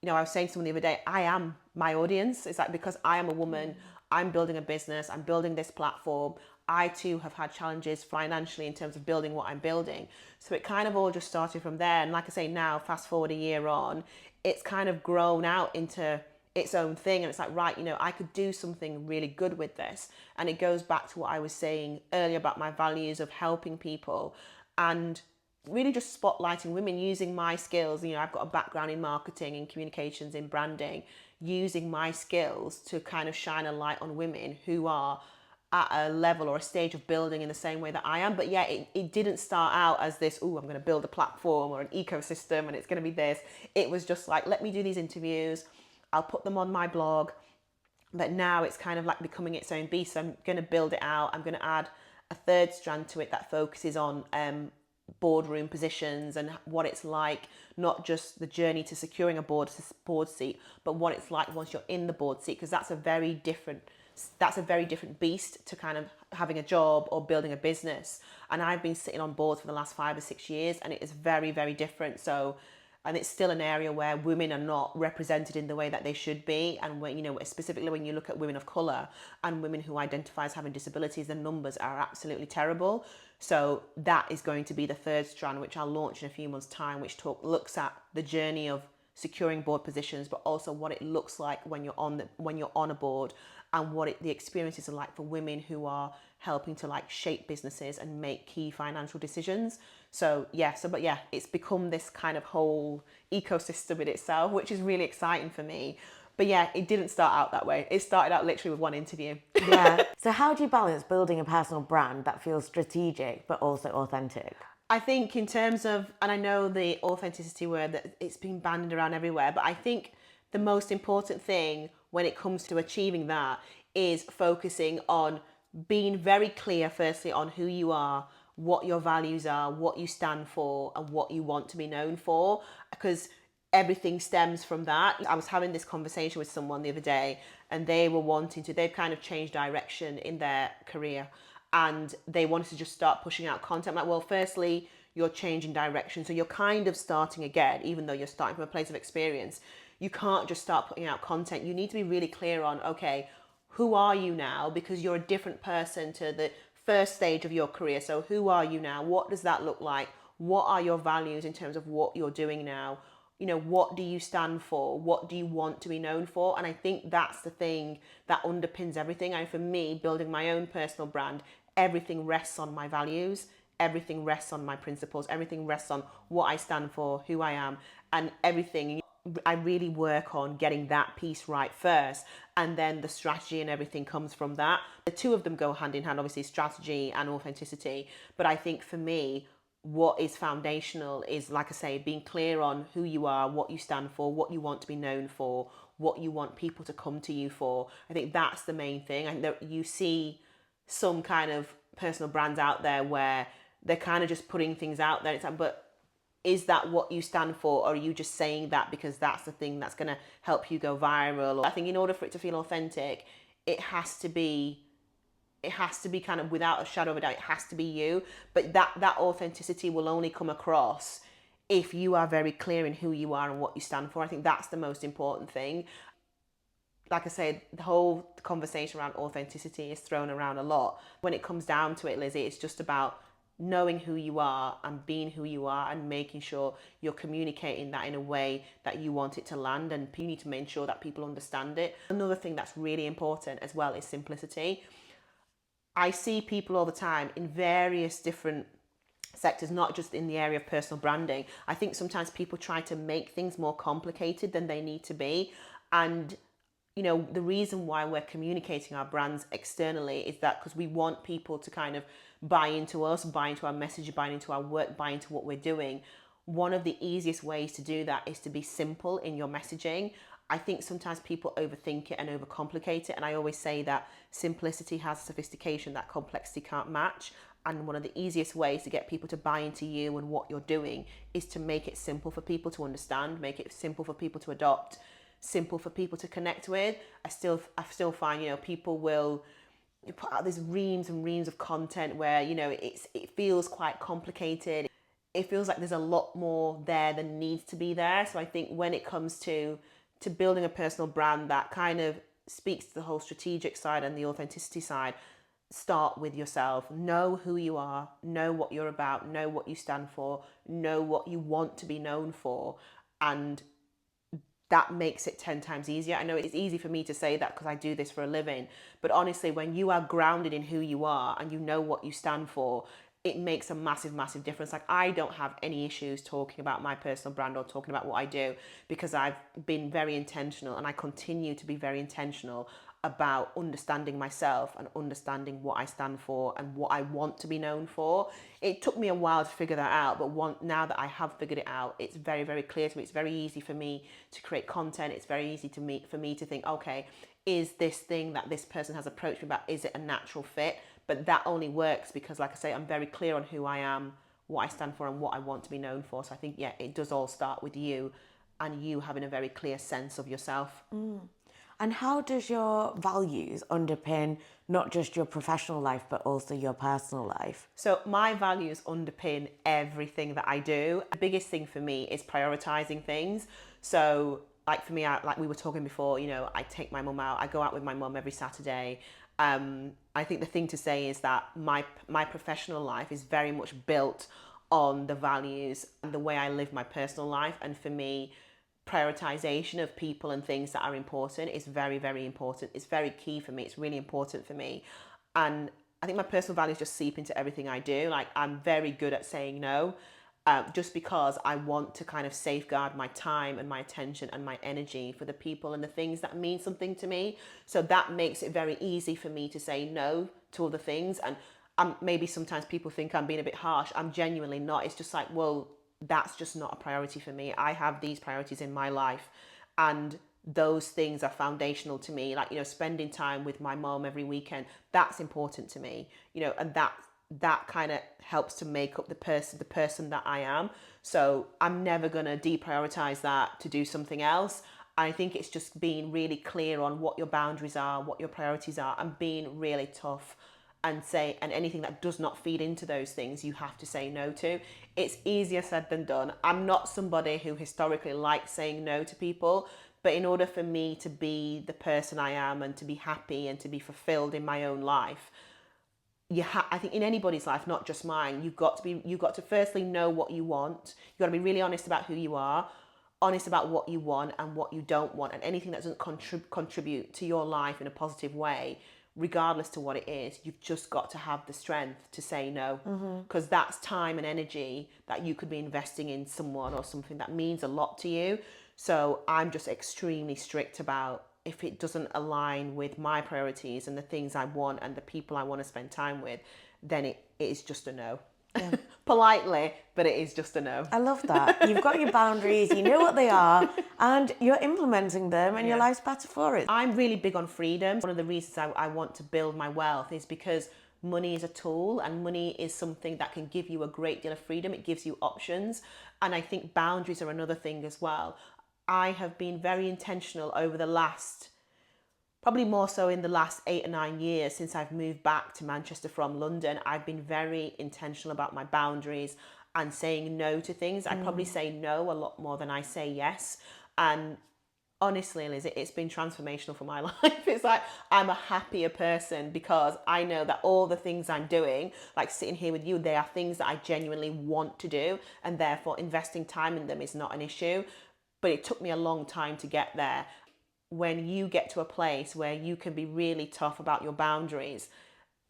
I was saying to someone the other day, I am my audience. It's like, because I am a woman, I'm building a business, I'm building this platform. I too have had challenges financially in terms of building what I'm building. So it kind of all just started from there. And like I say, now, fast forward a year on, it's kind of grown out into its own thing. And it's like, right, I could do something really good with this. And it goes back to what I was saying earlier about my values of helping people and really just spotlighting women, using my skills. I've got a background in marketing, in communications, in branding, using my skills to kind of shine a light on women who are at a level or a stage of building in the same way that I am. But yeah, it didn't start out as this, I'm going to build a platform or an ecosystem and it's going to be this. It was just like, let me do these interviews. I'll put them on my blog. But now it's kind of like becoming its own beast. So I'm going to build it out. I'm going to add a third strand to it that focuses on boardroom positions and what it's like, not just the journey to securing a board seat, but what it's like once you're in the board seat, because that's a very different beast to kind of having a job or building a business. And I've been sitting on boards for the last 5 or 6 years, and it is very, very different. So, and it's still an area where women are not represented in the way that they should be. And when, specifically when you look at women of colour and women who identify as having disabilities, the numbers are absolutely terrible. So that is going to be the third strand, which I'll launch in a few months' time, which looks at the journey of securing board positions, but also what it looks like when you're on a board, and what the experiences are like for women who are helping to like shape businesses and make key financial decisions. But it's become this kind of whole ecosystem in itself, which is really exciting for me. But yeah, it didn't start out that way. It started out literally with one interview. Yeah. So how do you balance building a personal brand that feels strategic but also authentic? I think in terms of, and I know the authenticity word, that it's been bandied around everywhere, but I think the most important thing when it comes to achieving that is focusing on being very clear, firstly, on who you are, what your values are, what you stand for, and what you want to be known for, because everything stems from that. I was having this conversation with someone the other day, and they've kind of changed direction in their career, and they wanted to just start pushing out content. I'm like, well, firstly, you're changing direction, so you're kind of starting again, even though you're starting from a place of experience. You can't just start putting out content. You need to be really clear on, okay, who are you now? Because you're a different person to the first stage of your career. So who are you now? What does that look like? What are your values in terms of what you're doing now? What do you stand for? What do you want to be known for? And I think that's the thing that underpins everything. And for me, building my own personal brand, everything rests on my values. Everything rests on my principles. Everything rests on what I stand for, who I am, and everything. I really work on getting that piece right first, and then the strategy and everything comes from that. The two of them go hand in hand, obviously, strategy and authenticity. But I think for me, what is foundational is, like I say, being clear on who you are, what you stand for, what you want to be known for, what you want people to come to you for. I think that's the main thing. And you see some kind of personal brands out there where they're kind of just putting things out there. It's like, but is that what you stand for, or are you just saying that because that's the thing that's going to help you go viral? I think in order for it to feel authentic, it has to be kind of, without a shadow of a doubt, it has to be you. But that authenticity will only come across if you are very clear in who you are and what you stand for. I think that's the most important thing. Like I said, the whole conversation around authenticity is thrown around a lot. When it comes down to it, Lizzie, it's just about knowing who you are and being who you are, and making sure you're communicating that in a way that you want it to land, and you need to make sure that people understand it. Another thing that's really important as well is simplicity. I see people all the time in various different sectors, not just in the area of personal branding. I think sometimes people try to make things more complicated than they need to be. And the reason why we're communicating our brands externally is that because we want people to kind of buy into us, buy into our message, buy into our work, buy into what we're doing. One of the easiest ways to do that is to be simple in your messaging. I think sometimes people overthink it and overcomplicate it. And I always say that simplicity has sophistication that complexity can't match. And one of the easiest ways to get people to buy into you and what you're doing is to make it simple for people to understand, make it simple for people to adopt, simple for people to connect with. I still find, people will put out these reams and reams of content where, it feels quite complicated. It feels like there's a lot more there than needs to be there. So I think when it comes to building a personal brand that kind of speaks to the whole strategic side and the authenticity side, start with yourself. Know who you are, know what you're about, know what you stand for, know what you want to be known for, and that makes it 10 times easier. I know it's easy for me to say that because I do this for a living, but honestly, when you are grounded in who you are and you know what you stand for, it makes a massive, massive difference. Like, I don't have any issues talking about my personal brand or talking about what I do, because I've been very intentional, and I continue to be very intentional about understanding myself and understanding what I stand for and what I want to be known for. It took me a while to figure that out, but now that I have figured it out, it's very, very clear to me. It's very easy for me to create content. It's very easy for me to think, okay, is this thing that this person has approached me about, is it a natural fit? But that only works because, like I say, I'm very clear on who I am, what I stand for, and what I want to be known for. So I think, yeah, it does all start with you and you having a very clear sense of yourself. And how does your values underpin not just your professional life, but also your personal life? So my values underpin everything that I do. The biggest thing for me is prioritizing things. So like for me, like we were talking before, you know, I take my mum out. I go out with my mum every Saturday. I think the thing to say is that my professional life is very much built on the values and the way I live my personal life. And for me, prioritization of people and things that are important is very, very important. It's very key for me. It's really important for me. And I think my personal values just seep into everything I do. Like I'm very good at saying no, just because I want to kind of safeguard my time and my attention and my energy for the people and the things that mean something to me. So that makes it very easy for me to say no to other things. And maybe sometimes people think I'm being a bit harsh. I'm genuinely not. It's just like, well, that's just not a priority for me. I have these priorities in my life, and those things are foundational to me. Like, you know, spending time with my mom every weekend, that's important to me, you know, and that kind of helps to make up the person that I am. So I'm never going to deprioritize that to do something else. I think it's just being really clear on what your boundaries are, what your priorities are, and being really tough and anything that does not feed into those things, you have to say no to. It's easier said than done. I'm not somebody who historically likes saying no to people, but in order for me to be the person I am and to be happy and to be fulfilled in my own life, I think in anybody's life, not just mine, you've got to firstly know what you want. You've got to be really honest about who you are, honest about what you want and what you don't want, and anything that doesn't contribute to your life in a positive way, regardless to what it is, you've just got to have the strength to say no, because that's time and energy that you could be investing in someone or something that means a lot to you. So I'm just extremely strict about, if it doesn't align with my priorities and the things I want and the people I want to spend time with, then it is just a no. Yeah. Politely, but it is just a no. I love that. You've got your boundaries, you know what they are, and you're implementing them, and your life's better for it. I'm really big on freedom. One of the reasons I want to build my wealth is because money is a tool, and money is something that can give you a great deal of freedom. It gives you options. And I think boundaries are another thing as well. I have been very intentional over the last, probably more so in the last 8 or 9 years since I've moved back to Manchester from London. I've been very intentional about my boundaries and saying no to things. I probably say no a lot more than I say yes. And honestly, Liz, it's been transformational for my life. It's like I'm a happier person because I know that all the things I'm doing, like sitting here with you, they are things that I genuinely want to do, and therefore investing time in them is not an issue. But it took me a long time to get there. When you get to a place where you can be really tough about your boundaries,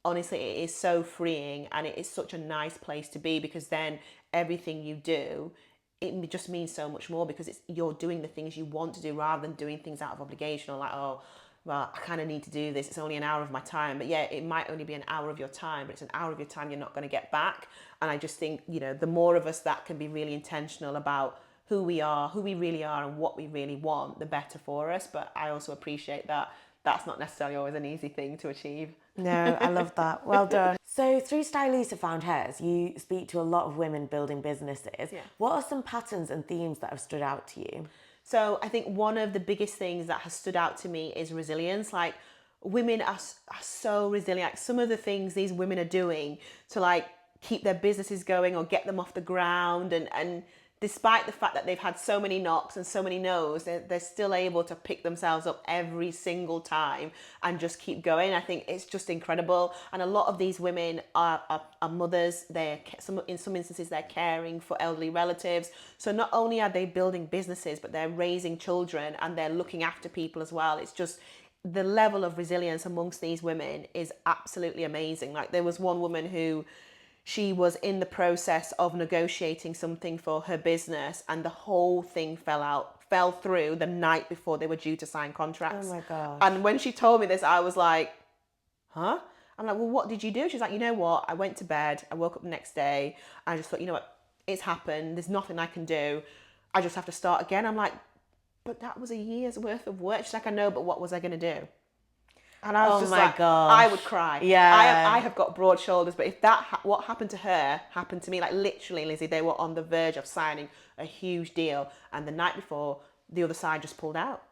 honestly, it is so freeing, and it is such a nice place to be, because then everything you do, it just means so much more, because you're doing the things you want to do rather than doing things out of obligation, or like, oh, well, I kind of need to do this. It's only an hour of my time. But yeah, it might only be an hour of your time, but it's an hour of your time you're not going to get back. And I just think, you know, the more of us that can be really intentional about who we are, who we really are, and what we really want, the better for us. But I also appreciate that that's not necessarily always an easy thing to achieve. No, I love that. Well done. So through STYLISA FoundHers, you speak to a lot of women building businesses. Yeah. What are some patterns and themes that have stood out to you? So I think one of the biggest things that has stood out to me is resilience. Like, women are so resilient. Like, some of the things these women are doing to like keep their businesses going or get them off the ground, and despite the fact that they've had so many knocks and so many no's, they're still able to pick themselves up every single time and just keep going. I think it's just incredible. And a lot of these women are mothers. In some instances, they're caring for elderly relatives. So not only are they building businesses, but they're raising children and they're looking after people as well. It's just, the level of resilience amongst these women is absolutely amazing. Like, there was one woman who, she was in the process of negotiating something for her business, and the whole thing fell through the night before they were due to sign contracts. Oh my gosh. And when she told me this, I was like, huh? I'm like, well, what did you do? She's like, you know what? I went to bed. I woke up the next day. I just thought, you know what? It's happened. There's nothing I can do. I just have to start again. I'm like, but that was a year's worth of work. She's like, I know, but what was I going to do? And I was Oh just my like, gosh. I would cry. Yeah. I have got broad shoulders, but if that what happened to her happened to me, like literally, Lizzie, they were on the verge of signing a huge deal, and the night before, the other side just pulled out.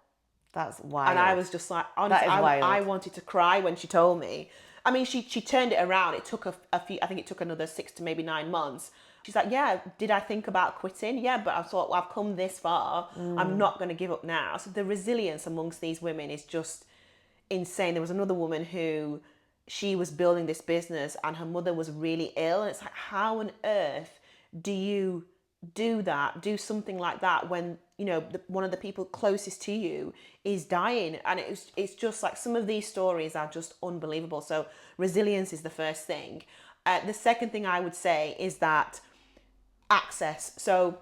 That's And I wild. was just like, honestly, That is I wild. wanted to cry when she told me. I mean, she turned it around. It took a few, I think it took another 6 to maybe 9 months. She's like, yeah, did I think about quitting? Yeah, but I thought, well, I've come this far. I'm not going to give up now. So the resilience amongst these women is just insane. There was another woman who she was building this business and her mother was really ill. And it's like, how on earth do you do something like that when, you know, one of the people closest to you is dying? And it's just like, some of these stories are just unbelievable. So resilience is the first thing. The second thing I would say is that access. So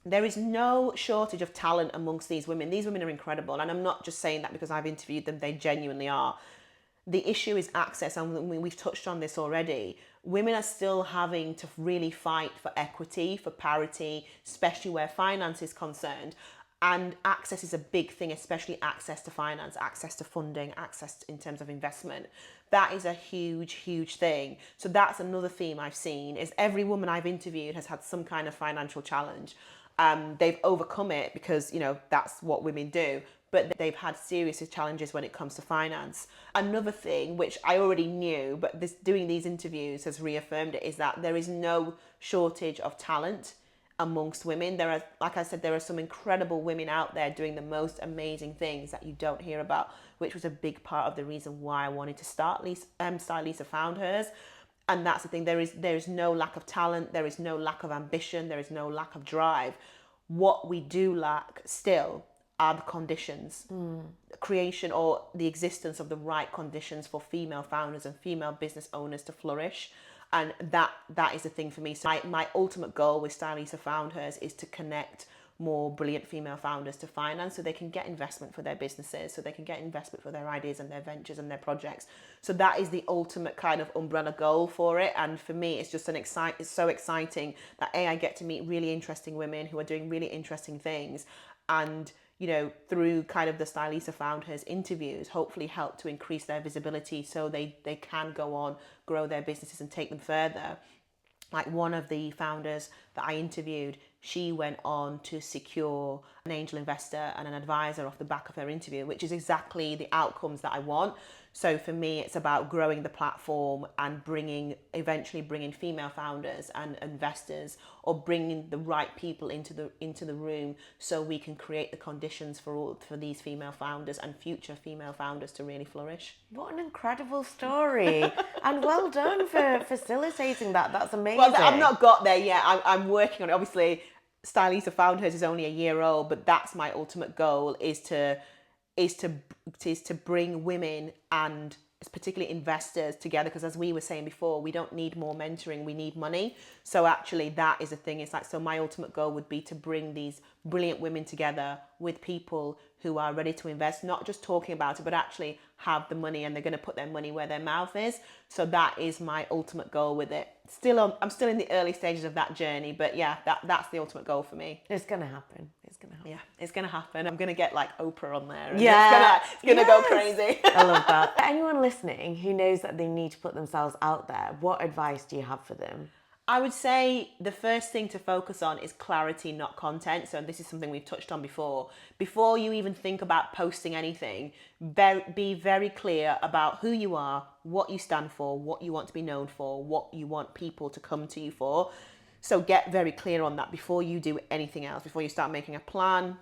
there is no shortage of talent amongst these women. These women are incredible. And I'm not just saying that because I've interviewed them, they genuinely are. The issue is access, and we've touched on this already. Women are still having to really fight for equity, for parity, especially where finance is concerned. And access is a big thing, especially access to finance, access to funding, access in terms of investment. That is a huge, huge thing. So that's another theme I've seen, is every woman I've interviewed has had some kind of financial challenge. They've overcome it because, you know, that's what women do, but they've had serious challenges when it comes to finance. Another thing, which I already knew, but doing these interviews has reaffirmed it, is that there is no shortage of talent amongst women. There are, like I said, there are some incredible women out there doing the most amazing things that you don't hear about, which was a big part of the reason why I wanted to start STYLISA FoundHers. And that's the thing, there is no lack of talent, there is no lack of ambition, there is no lack of drive. What we do lack still are the conditions, creation or the existence of the right conditions for female founders and female business owners to flourish. And that is the thing for me. So my ultimate goal with STYLISA FoundHers is to connect more brilliant female founders to finance so they can get investment for their businesses, so they can get investment for their ideas and their ventures and their projects. So that is the ultimate kind of umbrella goal for it. And for me, it's just it's so exciting that I get to meet really interesting women who are doing really interesting things, and, you know, through kind of the STYLISA FoundHers interviews, hopefully help to increase their visibility so they can go on, grow their businesses and take them further. Like one of the founders that I interviewed, she went on to secure an angel investor and an advisor off the back of her interview, which is exactly the outcomes that I want. So for me, it's about growing the platform and eventually bringing female founders and investors, or bringing the right people into the room so we can create the conditions for these female founders and future female founders to really flourish. What an incredible story. And well done for facilitating that. That's amazing. Well, I've not got there yet. I'm working on it. Obviously, STYLISA FoundHers is only a year old, but that's my ultimate goal, is to bring women and particularly investors together, because as we were saying before, we don't need more mentoring, we need money. So actually that is a thing. It's like, so my ultimate goal would be to bring these brilliant women together with people who are ready to invest, not just talking about it, but actually have the money, and they're going to put their money where their mouth is. So that is my ultimate goal with it. I'm still in the early stages of that journey, but yeah, that's the ultimate goal for me. It's going to happen. It's going to happen. Yeah, it's going to happen. I'm going to get like Oprah on there. And Yeah. It's going to go crazy. I love that. For anyone listening who knows that they need to put themselves out there, what advice do you have for them? I would say the first thing to focus on is clarity, not content. So this is something we've touched on before. Before you even think about posting anything, be very clear about who you are, what you stand for, what you want to be known for, what you want people to come to you for. So get very clear on that before you do anything else. Before you start making a plan,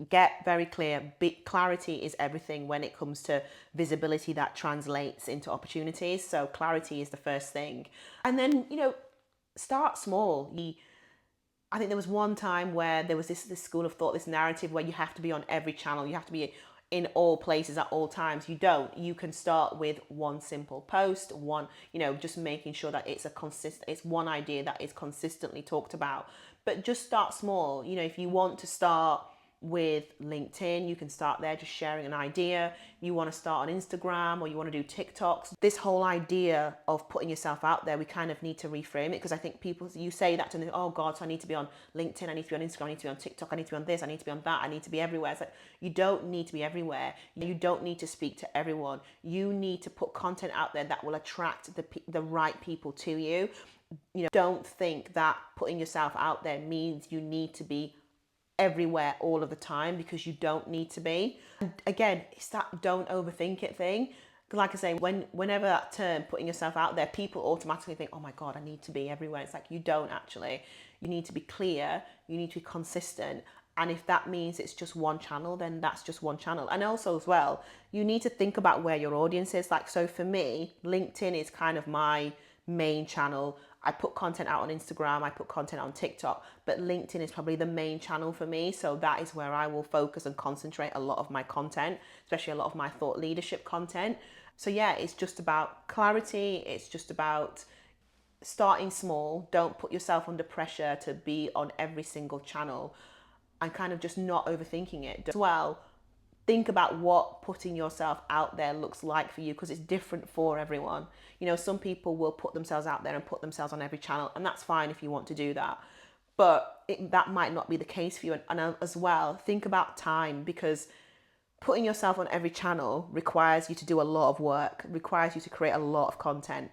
get very clear. Clarity is everything when it comes to visibility that translates into opportunities. So clarity is the first thing. And then, you know, start small. I think there was one time where there was this school of thought, this narrative where you have to be on every channel. You have to be in all places at all times. You don't. You can start with one simple post, just making sure that it's one idea that is consistently talked about. But just start small. You know, if you want to start with LinkedIn. You can start there just sharing an idea. You want to start on Instagram or you want to do TikToks. This whole idea of putting yourself out there, we kind of need to reframe it, because I think people, you say that to them, oh God, so I need to be on LinkedIn, I need to be on Instagram, I need to be on TikTok, I need to be on this, I need to be on that, I need to be everywhere. It's like, you don't need to be everywhere. You don't need to speak to everyone. You need to put content out there that will attract the right people to you. You know, don't think that putting yourself out there means you need to be everywhere all of the time, because you don't need to be. And again, it's that don't overthink it thing. Like I say, whenever that term putting yourself out there, people automatically think, oh my God, I need to be everywhere. It's like, you don't actually. You need to be clear, you need to be consistent. And if that means it's just one channel, then that's just one channel. And also as well, you need to think about where your audience is. Like, so for me, LinkedIn is kind of my main channel. I put content out on Instagram, I put content on TikTok, but LinkedIn is probably the main channel for me. So that is where I will focus and concentrate a lot of my content, especially a lot of my thought leadership content. So yeah, it's just about clarity. It's just about starting small. Don't put yourself under pressure to be on every single channel, and kind of just not overthinking it. As well, think about what putting yourself out there looks like for you, because it's different for everyone. You know, some people will put themselves out there and put themselves on every channel, and that's fine if you want to do that. But that might not be the case for you. And as well, think about time, because putting yourself on every channel requires you to do a lot of work, requires you to create a lot of content.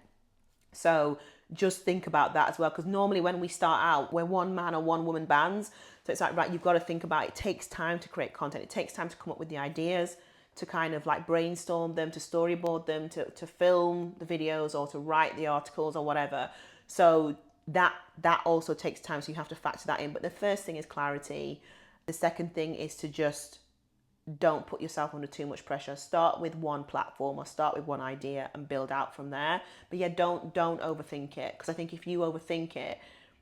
So just think about that as well, because normally when we start out, we're one man or one woman bands. So it's like, right, you've got to think about it. It takes time to create content. It takes time to come up with the ideas, to kind of like brainstorm them, to storyboard them, to film the videos or to write the articles or whatever. So that also takes time. So you have to factor that in. But the first thing is clarity. The second thing is to just don't put yourself under too much pressure. Start with one platform or start with one idea and build out from there. But yeah, don't overthink it, because I think if you overthink it,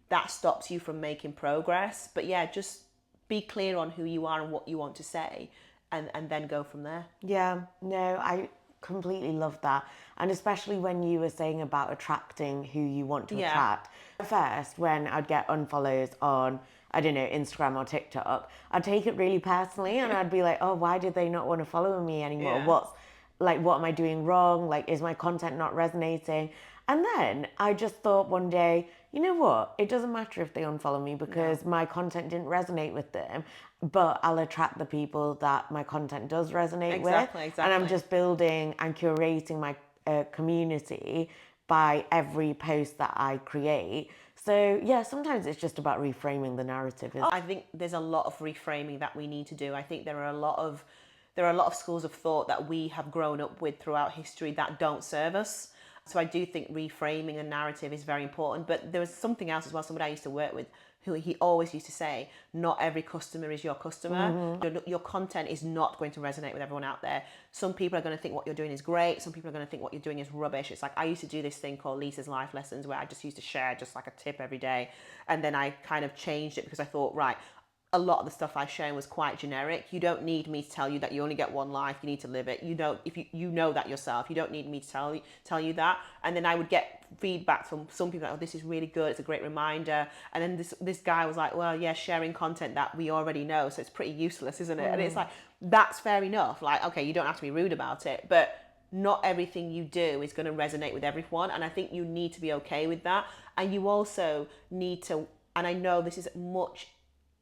that stops you from making progress. But yeah, just be clear on who you are and what you want to say, and then go from there. Yeah, no, I completely love that. And especially when you were saying about attracting who you want to attract. At first, when I'd get unfollows on, I don't know, Instagram or TikTok, I'd take it really personally and I'd be like, oh, why did they not want to follow me anymore? Yeah. What am I doing wrong? Like, is my content not resonating? And then I just thought one day, you know what? It doesn't matter if they unfollow me, because my content didn't resonate with them, but I'll attract the people that my content does resonate with. Exactly. And I'm just building and curating my community by every post that I create. So yeah, sometimes it's just about reframing the narrative. I think there's a lot of reframing that we need to do. I think there are a lot of schools of thought that we have grown up with throughout history that don't serve us. So I do think reframing a narrative is very important. But there was something else as well, somebody I used to work with, who he always used to say, not every customer is your customer. Mm-hmm. Your content is not going to resonate with everyone out there. Some people are going to think what you're doing is great. Some people are going to think what you're doing is rubbish. It's like, I used to do this thing called Lisa's Life Lessons, where I just used to share just like a tip every day. And then I kind of changed it, because I thought, right, a lot of the stuff I shared was quite generic. You don't need me to tell you that you only get one life. You need to live it. You don't, if you know that yourself. You don't need me to tell you that. And then I would get feedback from some people like, oh, this is really good. It's a great reminder. And then this guy was like, well, yeah, sharing content that we already know, so it's pretty useless, isn't it? And it's like, that's fair enough. Like, okay, you don't have to be rude about it, but not everything you do is going to resonate with everyone. And I think you need to be okay with that. And you also need to, and I know this is much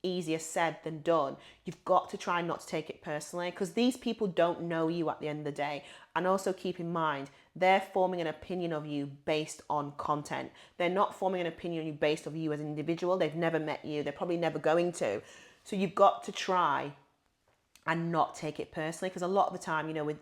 easier said than done, you've got to try not to take it personally, because these people don't know you at the end of the day. And also keep in mind, they're forming an opinion of you based on content. They're not forming an opinion of you based on you as an individual. They've never met you. They're probably never going to. So you've got to try and not take it personally, because a lot of the time, you know, with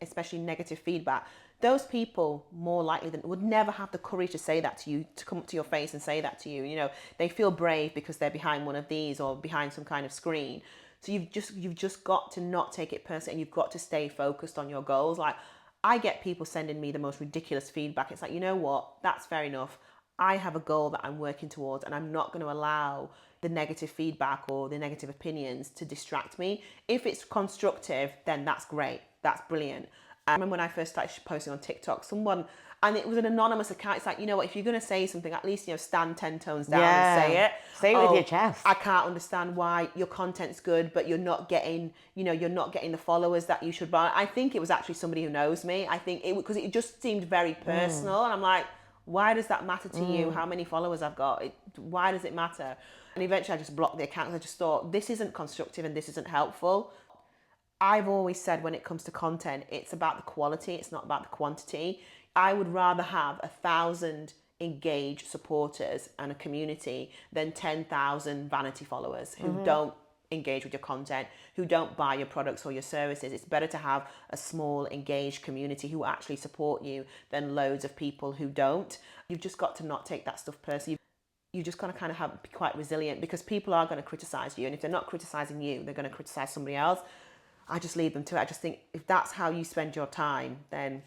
especially negative feedback, those people more likely than would never have the courage to say that to you, to come up to your face and say that to you. You know, they feel brave because they're behind one of these or behind some kind of screen. So you've just got to not take it personally, and you've got to stay focused on your goals. Like, I get people sending me the most ridiculous feedback. It's like, you know what? That's fair enough. I have a goal that I'm working towards, and I'm not going to allow the negative feedback or the negative opinions to distract me. If it's constructive, then that's great. That's brilliant. I remember when I first started posting on TikTok, someone, And it was an anonymous account. It's like, you know what, if you're going to say something, at least, stand 10 tones down Yeah. and say it. Say it with your chest. I can't understand why your content's good, but you're not getting, you're not getting the followers that you should. But I think it was actually somebody who knows me. I think because it just seemed very personal. And I'm like, why does that matter to you? How many followers I've got? Why does it matter? And eventually I just blocked the account because I just thought, this isn't constructive and this isn't helpful. I've always said when it comes to content, it's about the quality, it's not about the quantity. I would rather have 1,000 engaged supporters and a community than 10,000 vanity followers who don't engage with your content, who don't buy your products or your services. It's better to have a small engaged community who actually support you than loads of people who don't. You've just got to not take that stuff personally. You just got to kind of be quite resilient, because people are going to criticize you, and if they're not criticizing you, they're going to criticize somebody else. I just leave them to it. I just think if that's how you spend your time, then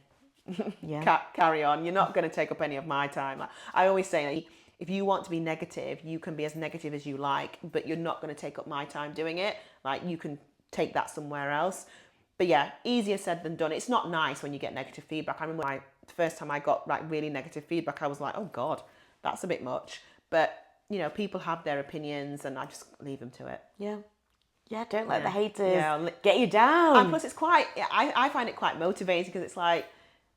carry on. You're not going to take up any of my time. Like, I always say, if you want to be negative, you can be as negative as you like, but you're not going to take up my time doing it. Like, you can take that somewhere else. But yeah, easier said than done. It's not nice when you get negative feedback. I remember the first time I got like really negative feedback, I was like, oh God, that's a bit much. But people have their opinions, and I just leave them to it. Yeah, don't let the haters get you down. And plus, it's quite, I find it quite motivating, because it's like,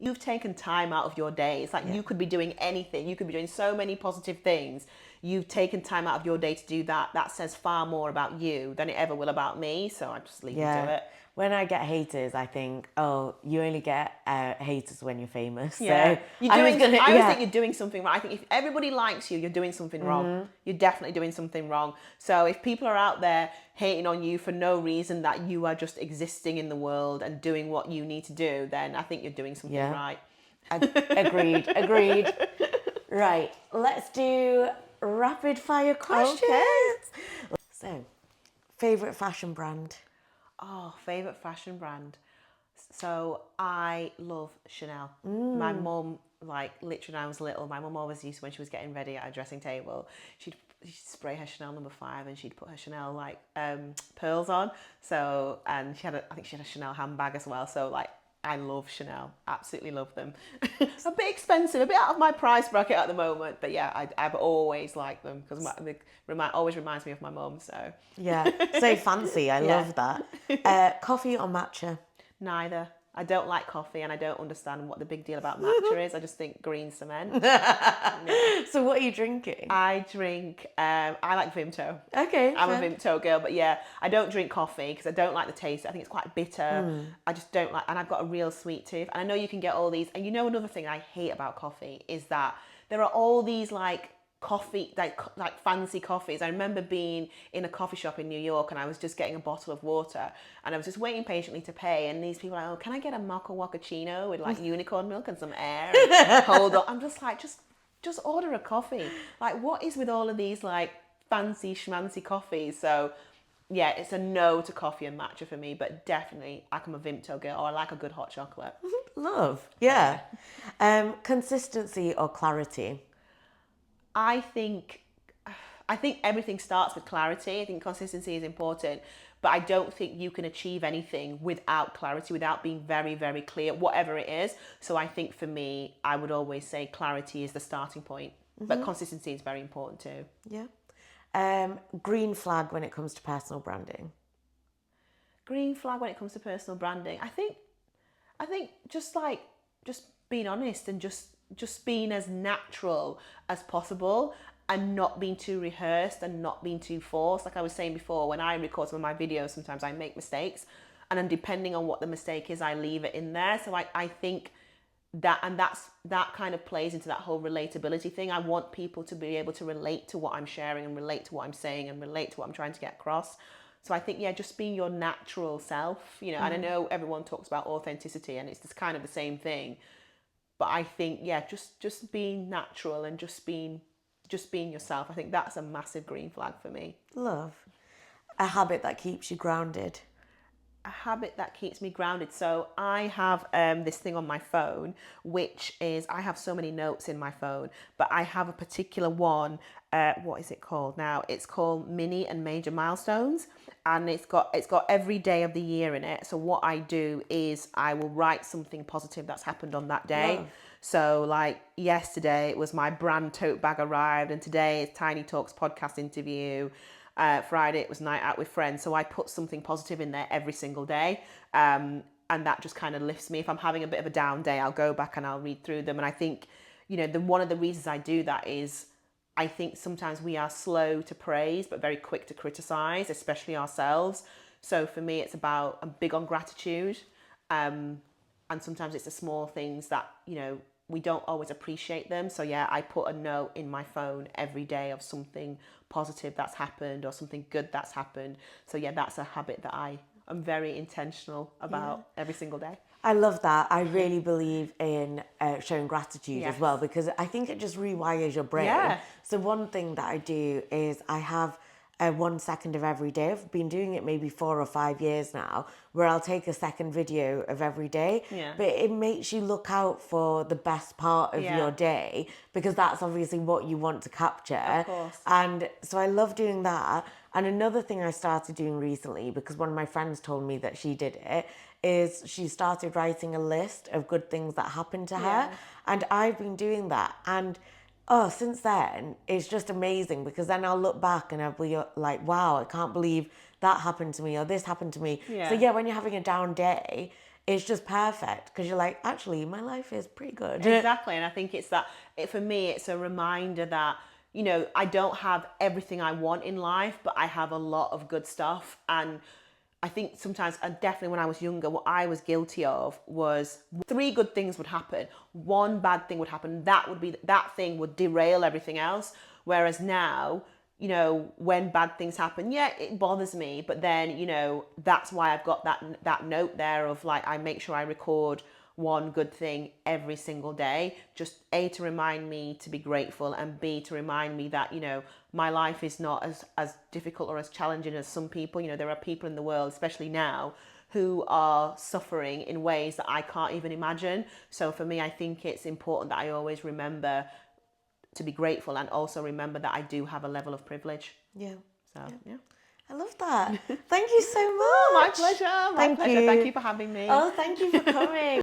you've taken time out of your day. It's like you could be doing anything. You could be doing so many positive things. You've taken time out of your day to do that. That says far more about you than it ever will about me. So I just leave you to it. When I get haters, I think, oh, you only get haters when you're famous. Yeah. So I always think you're doing something right. I think if everybody likes you, you're doing something wrong. You're definitely doing something wrong. So if people are out there hating on you for no reason, that you are just existing in the world and doing what you need to do, then I think you're doing something right. Agreed. Right, let's do rapid fire questions. Okay. So, favourite fashion brand? Oh, favourite fashion brand. So I love Chanel. My mum, like literally when I was little, my mum always used to, when she was getting ready at her dressing table, she'd spray her Chanel number 5, and she'd put her Chanel like pearls on. So, and I think she had a Chanel handbag as well. So like, I love Chanel, absolutely love them. A bit expensive, a bit out of my price bracket at the moment, but yeah, I've always liked them, because it always reminds me of my mum. So yeah, so fancy. I love that. Coffee or matcha? Neither. I don't like coffee, and I don't understand what the big deal about matcha is. I just think green cement. So what are you drinking? I drink, I like Vimto. Okay. I'm a Vimto girl, but yeah, I don't drink coffee because I don't like the taste. I think it's quite bitter. I just don't like, and I've got a real sweet tooth. And I know you can get all these, and another thing I hate about coffee is that there are all these like coffee, like fancy coffees. I remember being in a coffee shop in New York, and I was just getting a bottle of water, and I was just waiting patiently to pay, and these people are like, oh, can I get a mocha cappuccino with like unicorn milk and some air? And hold on. I'm just like, just order a coffee. Like, what is with all of these like fancy schmancy coffees? So yeah, it's a no to coffee and matcha for me, but definitely I'm a Vimto girl, or I like a good hot chocolate. Love. Yeah. Consistency or clarity? I think everything starts with clarity. I think consistency is important, but I don't think you can achieve anything without clarity, without being very, very clear, whatever it is. So I think for me, I would always say clarity is the starting point, but consistency is very important too. Yeah. Green flag when it comes to personal branding? Green flag when it comes to personal branding. I think just being honest, and just being as natural as possible, and not being too rehearsed and not being too forced. Like I was saying before, when I record some of my videos, sometimes I make mistakes, and then depending on what the mistake is, I leave it in there. So I think that kind of plays into that whole relatability thing. I want people to be able to relate to what I'm sharing, and relate to what I'm saying, and relate to what I'm trying to get across. So I think, yeah, just being your natural self, and I know everyone talks about authenticity, and it's just kind of the same thing. But I think, yeah, just being natural and just being yourself. I think that's a massive green flag for me. Love. A habit that keeps you grounded? A habit that keeps me grounded. So I have this thing on my phone, which is, I have so many notes in my phone, but I have a particular one. What is it called now? It's called Mini and Major Milestones, and it's got every day of the year in it. So what I do is I will write something positive that's happened on that day. Love. So like yesterday it was my brand tote bag arrived, and today it's Tiny Talks podcast interview. Friday it was night out with friends. So I put something positive in there every single day. And that just kind of lifts me. If I'm having a bit of a down day, I'll go back and I'll read through them. And I think, one of the reasons I do that is I think sometimes we are slow to praise, but very quick to criticize, especially ourselves. So for me, it's about, I'm big on gratitude. And sometimes it's the small things that, we don't always appreciate them. So yeah, I put a note in my phone every day of something positive that's happened or something good that's happened. So yeah, that's a habit that I'm very intentional about every single day. I love that. I really believe in showing gratitude as well, because I think it just rewires your brain. Yeah. So one thing that I do is I have 1 second of every day. I've been doing it maybe 4 or 5 years now, where I'll take a second video of every day. Yeah. But it makes you look out for the best part of your day, because that's obviously what you want to capture. Of course. And so I love doing that. And another thing I started doing recently, because one of my friends told me that she did it, is she started writing a list of good things that happened to her. And I've been doing that. And since then, it's just amazing, because then I'll look back and I'll be like, wow, I can't believe that happened to me or this happened to me. Yeah. So yeah, when you're having a down day, it's just perfect, because you're like, actually, my life is pretty good. Exactly. And I think for me, it's a reminder that, I don't have everything I want in life, but I have a lot of good stuff. And I think sometimes, and definitely when I was younger, what I was guilty of was 3 good things would happen, 1 bad thing would happen. That thing would derail everything else. Whereas now, when bad things happen, it bothers me. But then, that's why I've got that note there of like, I make sure I record 1 good thing every single day, just A, to remind me to be grateful, and B, to remind me that, my life is not as difficult or as challenging as some people. There are people in the world, especially now, who are suffering in ways that I can't even imagine. So for me, I think it's important that I always remember to be grateful, and also remember that I do have a level of privilege. Yeah. So, yeah. I love that. Thank you so much. Oh, my pleasure. My pleasure. you. Thank you for having me. Oh, thank you for coming.